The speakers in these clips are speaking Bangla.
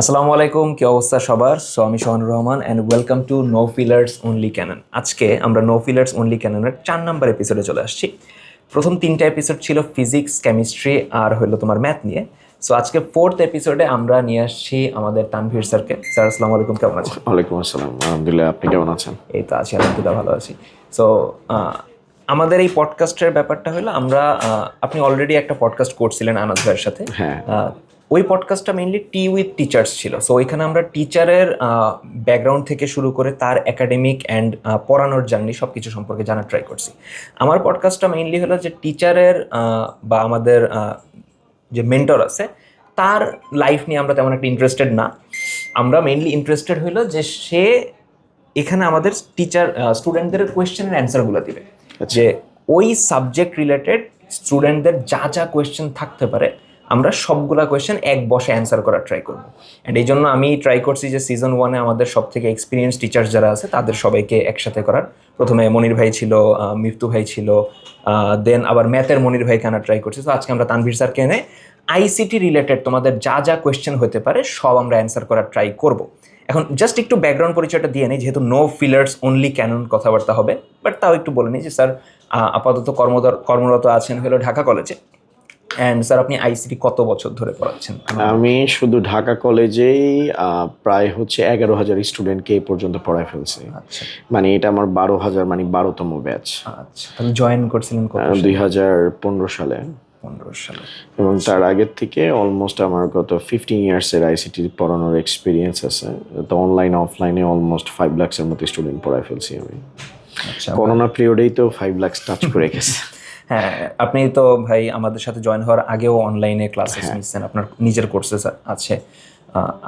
আসসালামু আলাইকুম, কি অবস্থা সবার? আমি Shahanur Rahman and welcome to no fillers only canon. আজকে আমরা নো ফিলার্স অনলি ক্যাননের 4 নম্বর এপিসোডে চলে আসছি। প্রথম 3টা এপিসোড ছিল ফিজিক্স, কেমিস্ট্রি আর হলো তোমার ম্যাথ নিয়ে। সো আজকে 4th এপিসোডে আমরা নিয়ে আসছি আমাদের তানভীর স্যারকে। স্যার আসসালামু আলাইকুম, কেমন আছেন? ওয়ালাইকুম আসসালাম, আলহামদুলিল্লাহ। আপনি কেমন আছেন? এই তো আছি, আলহামদুলিল্লাহ ভালো আছি। সো আমাদের এই পডকাস্টের ব্যাপারটা হলো আমরা আপনি অলরেডি একটা পডকাস্ট করছিলেন আনাজ ভাইয়ের সাথে। হ্যাঁ। ওই পডকাস্টটা মেইনলি টি উইথ টিচার্স ছিল। সো ওইখানে আমরা টিচারের ব্যাকগ্রাউন্ড থেকে শুরু করে তার একাডেমিক অ্যান্ড পড়ানোর জার্নি সব কিছু সম্পর্কে জানার ট্রাই করছি। আমার পডকাস্টটা মেইনলি হলো যে টিচারের বা আমাদের যে মেন্টর আছে তার লাইফ নিয়ে আমরা তেমন একটা ইন্টারেস্টেড না। আমরা মেইনলি ইন্টারেস্টেড হইলো যে সে এখানে আমাদের টিচার স্টুডেন্টদের কোয়েশ্চেনের অ্যান্সারগুলো দিবে। যে ওই সাবজেক্ট রিলেটেড স্টুডেন্টদের যা যা কোয়েশ্চেন থাকতে পারে আমরা সবগুলা কোয়েশ্চেন এক বসে অ্যান্সার করার ট্রাই করবো। অ্যান্ড এই জন্য আমি ট্রাই করছি যে সিজন 1-এ আমাদের সব থেকে এক্সপিরিয়েন্স টিচার্স যারা আছে তাদের সবাইকে একসাথে করার। প্রথমে মনির ভাই ছিল, মিফতু ভাই ছিল, দেন আবার ম্যাথের মনির ভাইকে আনার ট্রাই করছি। তো আজকে আমরা তানভীর স্যারকে এনে আইসিটি রিলেটেড তোমাদের যা যা কোয়েশ্চেন হতে পারে সব আমরা অ্যান্সার করার ট্রাই করব। এখন জাস্ট একটু ব্যাকগ্রাউন্ড পরিচয়টা দিয়ে নেই, যেহেতু নো ফিলার্স অনলি ক্যানন কথাবার্তা হবে, বাট তাও একটু বলে নিই যে স্যার আপাতত কর্মরত আছেন হলো ঢাকা কলেজে। অ্যান্ড স্যার আপনি আইসিটি কত বছর ধরে পড়াচ্ছেন? আমি শুধু ঢাকা কলেজেই প্রায় 11,000 স্টুডেন্টকে এই পর্যন্ত পড়ায় ফেলছি। আচ্ছা মানে এটা আমার 12,000, মানে 12তম ব্যাচ। আচ্ছা, তাহলে জয়েন করছিলেন কত 2015 সালে। 15 সালে। এবং তার আগের থেকে অলমোস্ট আমার গত 15 ইয়ার্সের আইসিটি পড়ানোর এক্সপিরিয়েন্স আছে। তো অনলাইন অফলাইনে অলমোস্ট 5 লাখের মতো স্টুডেন্ট পড়ায় ফেলছি আমি। আচ্ছা, করোনা পিরিয়ডেই তো 5 লাখ টাচ করে গেছে। হ্যাঁ, আপনি তো ভাই আমাদের সাথে জয়েন হওয়ার আগেও অনলাইনে ক্লাসেস নিচ্ছেন, আপনার নিজের কোর্সেস আছে।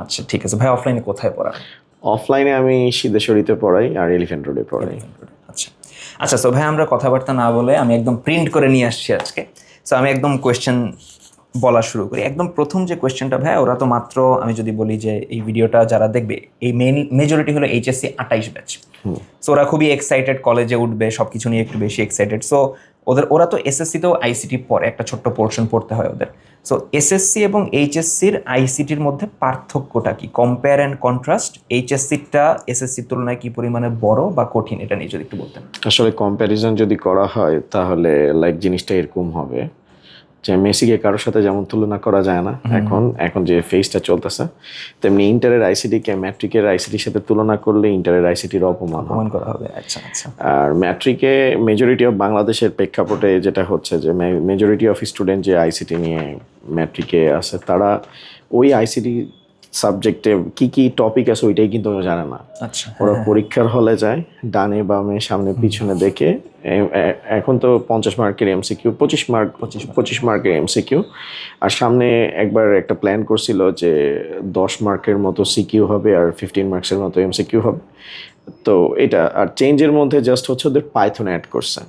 আচ্ছা ঠিক আছে ভাই, অফলাইনে কোথায় পড়ান? অফলাইনে আমি সিদ্ধেশ্বরীতে পড়াই আর এলিফ্যান্ট রোডে পড়াই। আচ্ছা আচ্ছা, সো ভাই আমরা কথাবার্তা না বলে আমি একদম প্রিন্ট করে নিয়ে আসছি আজকে। সো আমি একদম কোয়েশ্চেন বলা শুরু করি। একদম প্রথম যে কোয়েশ্চেনটা ভাই, ওরা তো মাত্র, আমি যদি বলি যে এই ভিডিওটা যারা দেখবে এই মেজরিটি হলো এইচএসসি 28 ব্যাচ। সো ওরা খুবই এক্সাইটেড, কলেজে উঠবে, সব কিছু নিয়ে একটু বেশি এক্সাইটেড। সো ওরা তো এসএসসিতেও আইসিটি পড়ে, একটা ছোট্ট পোর্শন পড়তে হয় ওদের। সো এসএসসি এবং এইচএসসির আইসিটির মধ্যে পার্থক্যটা কি? কম্পেয়ার অ্যান্ড কন্ট্রাস্ট, এইচএসসিটা এসএসসির তুলনায় কি পরিমাণে বড় বা কঠিন, এটা নিয়ে যদি একটু বলতেন। আসলে কম্প্যারিজন যদি করা হয় তাহলে জিনিসটা এরকম হবে যে মেসিকে কারোর সাথে যেমন তুলনা করা যায় না। এখন যে ফেজটা চলতেছে, তেমনি ইন্টারের আইসিটিকে ম্যাট্রিকের আইসিটির সাথে তুলনা করলে ইন্টারের আইসিটির অপমান করা হবে। আচ্ছা আচ্ছা। আর ম্যাট্রিকে মেজরিটি অফ বাংলাদেশের প্রেক্ষাপটে যেটা হচ্ছে যে মেজরিটি অফ স্টুডেন্ট যে আইসিটি নিয়ে ম্যাট্রিকে আছে, তারা ওই আইসিটি সাবজেক্টে কি কি টপিক আছে ওইটাই কিন্তু জানে না। আচ্ছা, ওরা পরীক্ষার হলে যায়, ডানে বামে সামনে পিছনে দেখে। এখন তো 50 মার্কের এমসিকিউ, 25 মার্কের এমসিকিউ, আর সামনে একবার একটা প্ল্যান করছিল যে 10 মার্কের মতো সিকিউ হবে আর 15 মার্কসের মতো এমসিকিউ হবে। তো এটা আর চেঞ্জের মধ্যে জাস্ট হচ্ছে ওদের পাইথন অ্যাড করছে,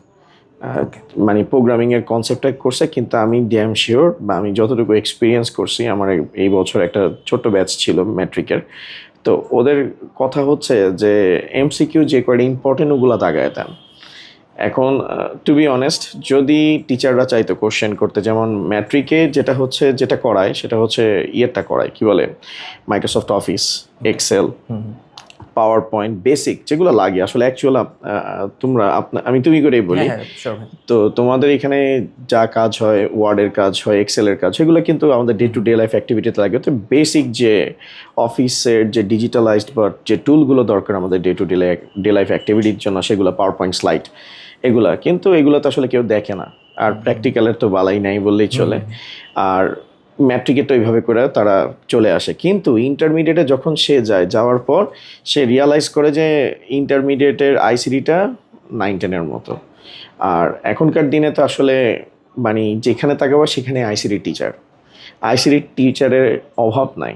মানে প্রোগ্রামিং এর কনসেপ্টটা করছে। কিন্তু আমি ড্যাম শিওর, বা আমি যতটুকু এক্সপিরিয়েন্স করছি, আমার এই বছর একটা ছোট্ট ব্যাচ ছিল ম্যাট্রিকের। তো ওদের কথা হচ্ছে যে এমসিকিউ যে কয়টা ইম্পর্টেন্ট ওগুলো দাগায় দেন। এখন টু বি অনেস্ট, যদি টিচাররা চাইতো কোশ্চেন করতে, যেমন ম্যাট্রিকে যেটা করায় সেটা হচ্ছে ইয়েরটা করায়, কি বলে, Microsoft Office, Excel, PowerPoint, basic যেগুলো লাগে আসলে অ্যাকচুয়াল। আমি তুমি করেই বলি। তো তোমাদের এখানে যা কাজ হয়, ওয়ার্ডের কাজ হয়, এক্সেলের কাজ, সেগুলো কিন্তু আমাদের ডে টু ডে লাইফ অ্যাক্টিভিটিতে লাগে। তো বেসিক যে অফিসের যে ডিজিটালাইজড বা যে টুলগুলো দরকার আমাদের ডে টু ডে লাইফ অ্যাক্টিভিটির জন্য, সেগুলো পাওয়ার পয়েন্ট, স্লাইড, এগুলা কিন্তু এগুলো তো আসলে কেউ দেখে না। আর প্র্যাকটিক্যালের তো বালাই নাই বললেই চলে। আর ম্যাট্রিকে তো এইভাবে করে তারা চলে আসে। কিন্তু ইন্টারমিডিয়েটে যখন সে যাওয়ার পর সে রিয়ালাইজ করে যে ইন্টারমিডিয়েটের আইসিটিটা 9-10-এর মতো। আর এখনকার দিনে তো আসলে মানে যেখানে তাকাবো সেখানে আইসিটি টিচারের অভাব নাই।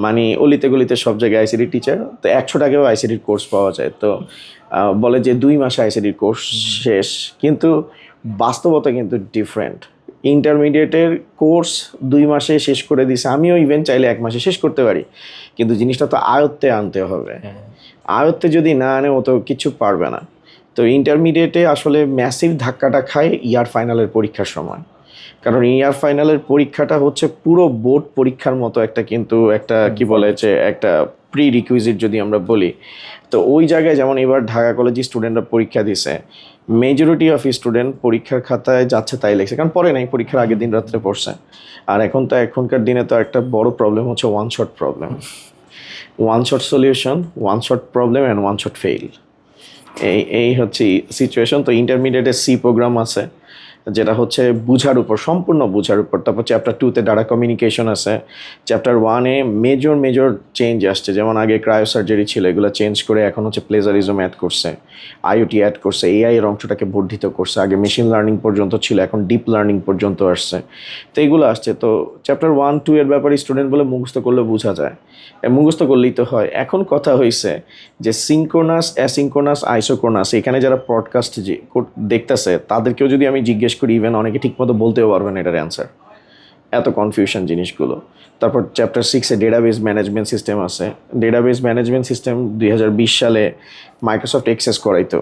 মানে অলিতে গলিতে সব জায়গায় আইসিটি টিচার। তো 100 টাকাও আইসিটির কোর্স পাওয়া যায়। তো বলে যে 2 মাসে আইসিটির কোর্স শেষ, কিন্তু বাস্তবতা কিন্তু ডিফারেন্ট। ইন্টারমিডিয়েটের কোর্স 2 মাসে শেষ করে দিছে, আমিও ইভেন চাইলে 1 মাসে শেষ করতে পারি, কিন্তু জিনিসটা তো আয়ত্তে আনতে হবে। আয়ত্তে যদি না আনে ও তো কিছু পারবে না। তো ইন্টারমিডিয়েটে আসলে ম্যাসিভ ধাক্কাটা খায় ইয়ার ফাইনালের পরীক্ষার সময়। কারণ ইয়ার ফাইনালের পরীক্ষাটা হচ্ছে পুরো বোর্ড পরীক্ষার মতো একটা, কিন্তু একটা কি বলে যে একটা প্রি রিকুইজিট যদি আমরা বলি। তো ওই জায়গায় যেমন এবার ঢাকা কলেজের স্টুডেন্টরা পরীক্ষা দিছে, মেজরিটি অফ স্টুডেন্ট পরীক্ষার খাতায় যাচ্ছে তাই লেখছে, কারণ পরে নাই, পরীক্ষার আগের দিন রাত্রে পড়ছে। আর এখনকার দিনে তো একটা বড় প্রবলেম হচ্ছে one shot problem, one shot solution, one shot problem and one shot fail. এই হচ্ছে সিচুয়েশন। তো ইন্টারমিডিয়েটের সি প্রোগ্রাম আছে, যেটা হচ্ছে বুঝার উপর, সম্পূর্ণ বুঝার উপর। তারপর চ্যাপ্টার 2-তে ডাটা কমিউনিকেশন আছে। চ্যাপ্টার 1-এ মেজর চেঞ্জ আসছে, যেমন আগে ক্রায়োসার্জারি ছিল, এগুলো চেঞ্জ করে এখন হচ্ছে প্লেজারিজম অ্যাড করছে, আইওটি অ্যাড করছে, এআই এর অংশটাকে বর্ধিত করছে। আগে মেশিন লার্নিং পর্যন্ত ছিল, এখন ডিপ লার্নিং পর্যন্ত আসছে। তো এগুলো আসছে। তো চ্যাপ্টার 1-2 এর ব্যাপারে স্টুডেন্ট বলে মুখস্থ করলে বোঝা যায়, মুখস্থ করলেই তো হয়। এখন কথা হয়েছে যে সিনক্রোনাস, অ্যাসিনক্রোনাস, আইসোক্রোনাস, এখানে যারা পডকাস্ট দেখতেছে তাদেরকেও যদি আমি জিজ্ঞেস করি, ইভেন অনেকে ঠিকমতো বলতেও পারবেন এটার অ্যান্সার, এত কনফিউশন জিনিসগুলো। তারপর চ্যাপ্টার 6-এ ডেটাবেস ম্যানেজমেন্ট সিস্টেম আছে। ডেটাবেস ম্যানেজমেন্ট সিস্টেম 2020 সালে মাইক্রোসফট এক্সেস করাইতো,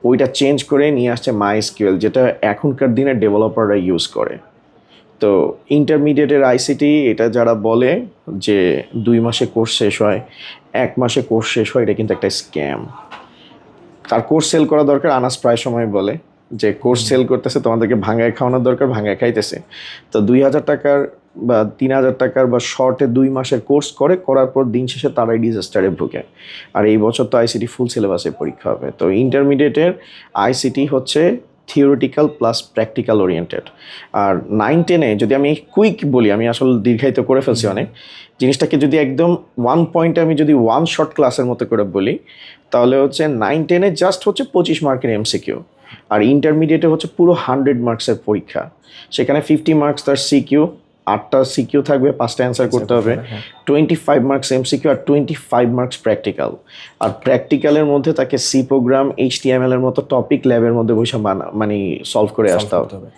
ওইটা চেঞ্জ করে নিয়ে আসছে মাইএসকিউএল, যেটা এখনকার দিনে ডেভেলপাররা ইউজ করে। তো ইন্টারমিডিয়েটের আইসিটি, এটা যারা বলে যে 2 মাসে কোর্স শেষ হয়, 1 মাসে কোর্স শেষ হয়, এটা কিন্তু একটা স্ক্যাম। তার কোর্স সেল করা দরকার, আনাস প্রায় সময় বলে যে কোর্স সেল করতেছে, তোমাদেরকে ভাঙায় খাওয়ানোর দরকার, ভাঙায় খাইতেছে। তো 2,000 টাকার বা 3,000 টাকার বা শর্টে 2 মাসের কোর্স করার পর দিন শেষে তারাই ডিজাস্টারে ভুগে। আর এই বছর তো আইসিটি ফুল সিলেবাসে পরীক্ষা হবে। তো ইন্টারমিডিয়েটের আইসিটি হচ্ছে থিওরিটিক্যাল প্লাস প্র্যাকটিক্যাল ওরিয়েন্টেড। আর 9-10-এ যদি আমি কুইক বলি, আমি আসলে দীর্ঘায়িত করে ফেলছি অনেক জিনিসটাকে, যদি একদম 1 পয়েন্টে আমি যদি 1 শর্ট ক্লাসের মতো করে বলি, তাহলে হচ্ছে 9-10-এ জাস্ট হচ্ছে 25 মার্কের এমসিকিউ, আর ইন্টারমিডিয়েটে হচ্ছে পুরো 100 মার্কসের পরীক্ষা। সেখানে 50 মার্কস তার সিকিউ, 8টা সিকিউ থাকবে, 5টা অ্যান্সার করতে হবে, 25 মার্কস এমসিকিউ আর 25 মার্কস প্র্যাকটিক্যাল। আর প্র্যাকটিক্যালের মধ্যে তাকে সি প্রোগ্রাম, এইচটিএমএল এর মতো টপিক ল্যাবের মধ্যে বসে মানে সলভ করে আসতে হবে।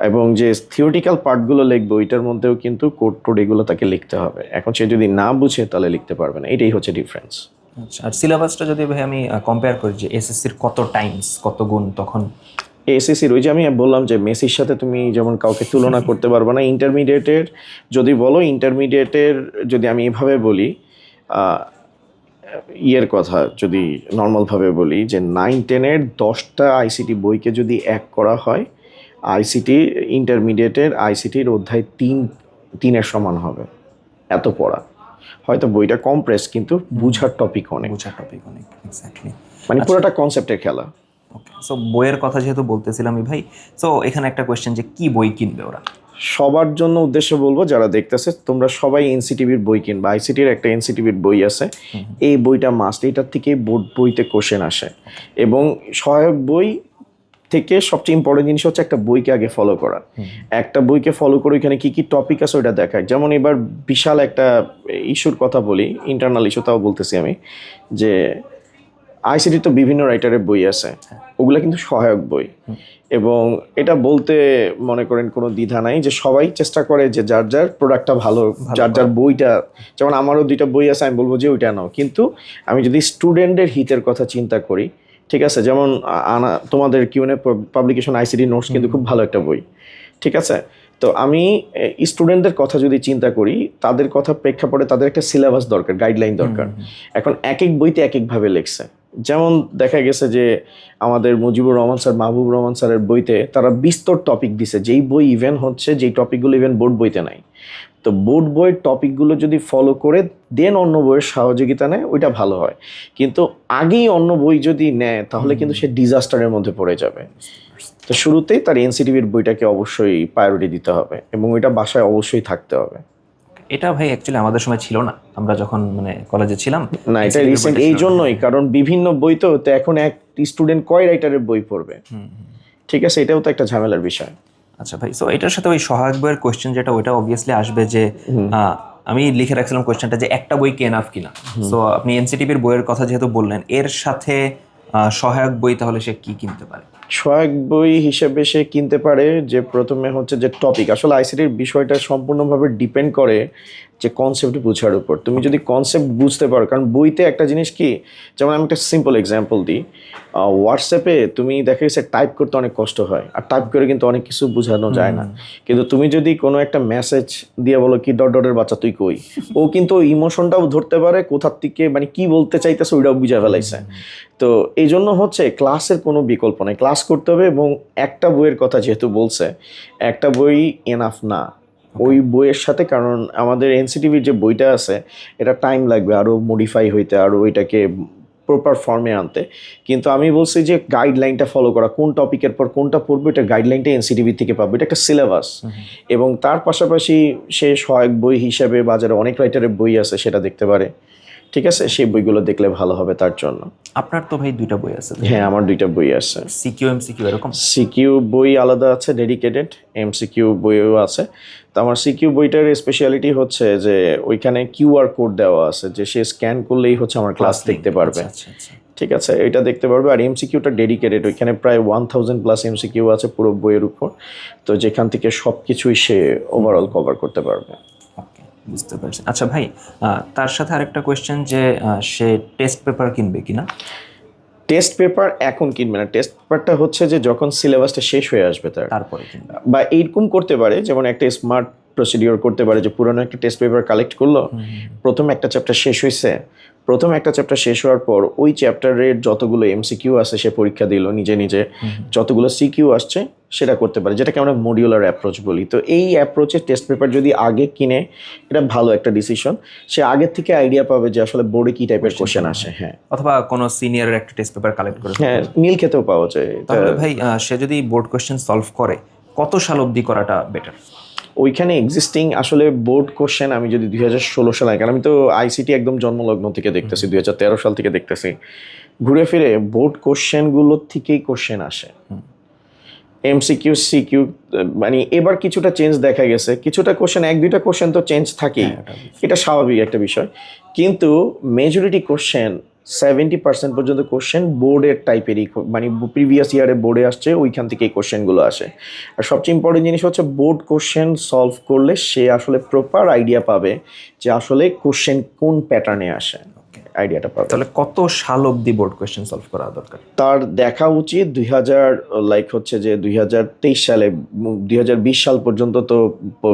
এবং যে থিওরিটিক্যাল পার্টগুলো লিখবে ওইটার মধ্যেও কিন্তু কোড টোড এগুলো তাকে লিখতে হবে। এখন সে যদি না বুঝে তাহলে লিখতে পারবে না, এটাই হচ্ছে ডিফারেন্স। আচ্ছা, আর সিলেবাসটা যদি ভাই আমি কম্পেয়ার করি যে এসএসসির কত টাইমস, কত গুণ তখন এসএসসির, ওই যে আমি বললাম যে মেসির সাথে তুমি যেমন কাউকে তুলনা করতে পারবে না। ইন্টারমিডিয়েটের যদি বলো, ইন্টারমিডিয়েটের যদি আমি এভাবে বলি, ইয়ের কথা যদি নর্মালভাবে বলি, যে 9-10-এর 10টা আইসিটি বইকে যদি এক করা হয়, আইসিটি ইন্টারমিডিয়েটের আইসিটির অধ্যায় 3-3-এর সমান হবে, এত পড়া। হয়তো বইটা কমপ্রেস, কিন্তু বুঝার টপিক অনেক, এক্স্যাক্টলি, মানে পুরোটা কনসেপ্টের খেলা। ওকে, সো বইয়ের কথা যেহেতু বলতেছিলাম ভাই, সো এখানে একটা কোয়েশ্চেন, যে কি বই কিনবে ওরা? সবার জন্য উদ্দেশ্য বলবো, যারা দেখতেছে তোমরা সবাই এনসিটিভির বই কিনবা। আইসিটির একটা এনসিটিভির বই আছে, এই বইটা মাস্ট। এইটার থেকে বোর্ড বইতে কোশ্চেন আসে, এবং সহায়ক বই থেকে সবচেয়ে ইম্পর্টেন্ট জিনিস হচ্ছে একটা বইকে আগে ফলো করা। একটা বইকে ফলো করে ওইখানে কী কী টপিক আছে ওইটা দেখায়। যেমন এবার বিশাল একটা ইস্যুর কথা বলি, ইন্টারনাল ইস্যু, তাও বলতেছি আমি, যে আইসিটি তো বিভিন্ন রাইটারের বই আছে, ওগুলো কিন্তু সহায়ক বই। এবং এটা বলতে মনে করেন কোনো দ্বিধা নাই, যে সবাই চেষ্টা করে যে যার যার প্রোডাক্টটা ভালো, যার যার বইটা, যেমন আমারও 2টা বই আছে, আমি বলবো যে ওইটা নাও। কিন্তু আমি যদি স্টুডেন্টের হিতের কথা চিন্তা করি, ঠিক আছে, যেমন তোমাদের কিউএনএ পাবলিকেশন আইসিটি নোটস কিন্তু খুব ভালো একটা বই, ঠিক আছে। তো আমি স্টুডেন্টদের কথা যদি চিন্তা করি, তাদের কথা প্রেক্ষাপটে তাদের একটা সিলেবাস দরকার, গাইডলাইন দরকার। এখন এক এক বইতে এক একভাবে লেখছে। যেমন দেখা গেছে যে আমাদের মুজিবুর রহমান স্যার, মাহবুবুর রহমান স্যারের বইতে তারা বিস্তর টপিক দিছে, যেই বই ইভেন হচ্ছে যেই টপিকগুলো ইভেন বোর্ড বইতে নাই। তো বোর্ড বইয়ের টপিকগুলো যদি ফলো করে দেন অন্য বইয়ের সহযোগিতা নেয়, ওইটা ভালো হয়। কিন্তু আগেই অন্য বই যদি নেয়, তাহলে কিন্তু সে ডিজাস্টারের মধ্যে পড়ে যাবে। তো শুরুতেই তার এনসিটিভির বইটাকে অবশ্যই প্রায়োরিটি দিতে হবে, এবং ওইটা বাসায় অবশ্যই থাকতে হবে। এটা ভাই অ্যাকচুয়ালি আমাদের সময় ছিল না, আমরা যখন মানে কলেজে ছিলাম না, এটা রিসেন্ট এই জন্যই, কারণ বিভিন্ন বই তো এখন এক স্টুডেন্ট কয় রাইটারের বই পড়বে, ঠিক আছে, এটাও তো একটা ঝামেলার বিষয়। আচ্ছা ভাই, সো এটার সাথে ওই সহায়ক বইয়ের কোয়েশ্চেন যেটা, ওইটা অবভিয়াসলি আসবে যে আমি লিখে রাখছিলাম কোয়েশ্চেনটা, যে একটা বই কি এনাফ কিনা। সো আপনি এনসিটিভির বইয়ের কথা যেহেতু বললেন, এর সাথে সহায়ক বই তাহলে সে কি কিনতে পারে? সহায়ক বই হিসেবে সে কিনতে পারে যে প্রথমে হচ্ছে যে টপিক, আসলে আইসিটির বিষয়টা সম্পূর্ণভাবে ডিপেন্ড করে যে কনসেপ্ট বুঝার উপর। তুমি যদি কনসেপ্ট বুঝতে পারো, কারণ বইতে একটা জিনিস কি, যেমন আমি একটা সিম্পল এক্সাম্পল দিই, হোয়াটসঅ্যাপে তুমি দেখা গেছে টাইপ করতে অনেক কষ্ট হয়, আর টাইপ করে কিন্তু অনেক কিছু বোঝানো যায় না। কিন্তু তুমি যদি কোনো একটা মেসেজ দিয়ে বলো কি ডট ডটের বাচ্চা তুই কই, ও কিন্তু ইমোশনটাও ধরতে পারে, কোথার থেকে মানে কি বলতে চাইতেছে ওইটাও বুঝা ফেলাইছে। তো এই জন্য হচ্ছে ক্লাসের কোনো বিকল্প নেই, ক্লাস করতে হবে। এবং একটা বইয়ের কথা যেহেতু বলছে, একটা বই এনাফ না ওই বইয়ের সাথে, কারণ আমাদের এনসিটিভির যে বইটা আছে এটা টাইম লাগবে আরও মডিফাই হইতে, আরও ওইটাকে প্রপার ফর্মে আনতে। কিন্তু আমি বলছি যে গাইডলাইনটা ফলো করা, কোন টপিকের পর কোনটা পড়বে, এটা গাইডলাইনটা এনসিটিভি থেকে পাবে, এটা একটা সিলেবাস। এবং তার পাশাপাশি সে সহায়ক বই হিসেবে বাজারে অনেক রাইটারের বই আছে, সেটা দেখতে পারে। ঠিক আছে, সেই বইগুলো দেখলে ভালো হবে তার জন্য। আপনার তো ভাই 2টা বই আছে। হ্যাঁ, আমার 2টা বই আছে। সিকিউ এমসিকিউ এরকম? সিকিউ বই আলাদা আছে ডেডিকেটেড, এমসিকিউ বইও আছে। তো আমার সিকিউ বইটার স্পেশালিটি হচ্ছে যে ওইখানে কিউআর কোড দেওয়া আছে, যে সে স্ক্যান করলেই হচ্ছে আমার ক্লাস দেখতে পারবে। ঠিক আছে, এটা দেখতে পারবে। আর এমসিকিউটা ডেডিকেটেড, ওইখানে প্রায় 1000+ এমসিকিউ আছে পুরো বইয়ের উপর, তো যেখান থেকে সব কিছুই সে ওভারঅল কভার করতে পারবে। ওকে, বুঝতে পারছি। আচ্ছা ভাই, তার সাথে আরেকটা কোয়েশ্চেন যে সে টেস্ট পেপার কিনবে কিনা? টেস্ট পেপার এখন কিনবে না, টেস্ট পেপারটা হচ্ছে যে যখন সিলেবাসটা শেষ হয়ে আসবে তারপরে কিনবে। বা এইরকম করতে পারে, যেমন একটা স্মার্ট প্রসিডিওর করতে পারে যে পুরনো একটা টেস্ট পেপার কালেক্ট করলো, প্রথম একটা চ্যাপ্টার শেষ হয়েছে, প্রথম একটা চ্যাপ্টার শেষ হওয়ার পর ওই চ্যাপ্টারের যতগুলো এমসিকিউ আছে সে পরীক্ষা দিল নিজে নিজে, যতগুলো সিকিউ আসছে সেটা করতে পারে, যেটাকে আমরা মডিউলার অ্যাপ্রোচ বলি। তো এই অ্যাপ্রোচে টেস্ট পেপার যদি আগে কিনে, এটা ভালো একটা ডিসিশন, সে আগের থেকে আইডিয়া পাবে যে আসলে বোর্ডে কি টাইপের কোশ্চেন আসে। হ্যাঁ, অথবা কোনো সিনিয়রের একটা টেস্ট পেপার কালেক্ট করে। হ্যাঁ, মিল খেতেও পাওয়া যায়। তাহলে ভাই সে যদি বোর্ড কোশ্চেন সলভ করে, কত সাল অবধি করাটা বেটার? ওইখানে এক্সিস্টিং আসলে বোর্ড কোশ্চেন আমি যদি 2016 সালে, কারণ আমি তো আইসিটি একদম জন্মলগ্ন থেকে দেখতেছি, 2013 সাল থেকে দেখতেছি, ঘুরে ফিরে বোর্ড কোশ্চেনগুলোর থেকেই কোশ্চেন আসে। এমসিকিউ সিকিউ মানে এবার কিছুটা চেঞ্জ দেখা গেছে, কিছুটা কোশ্চেন, 1-2টা কোশ্চেন তো চেঞ্জ থাকেই, এটা স্বাভাবিক একটা বিষয়। কিন্তু মেজরিটি কোশ্চেন 70% পর্যন্ত কোশ্চেন বোর্ডের টাইপেরই, মানে প্রিভিয়াস ইয়ারে বোর্ডে আসছে ওইখান থেকে এই কোশ্চেনগুলো আসে। আর সবচেয়ে ইম্পর্টেন্ট জিনিস হচ্ছে বোর্ড কোশ্চেন সলভ করলে সে আসলে প্রপার আইডিয়া পাবে যে আসলে কোশ্চেন কোন প্যাটার্নে আসে, আইডিয়াটা পাবে। তাহলে কত সাল অবধি বোর্ড কোশ্চেন সলভ করা দরকার? তার দেখা উচিত 2023 সালে, 2020 সাল পর্যন্ত, তো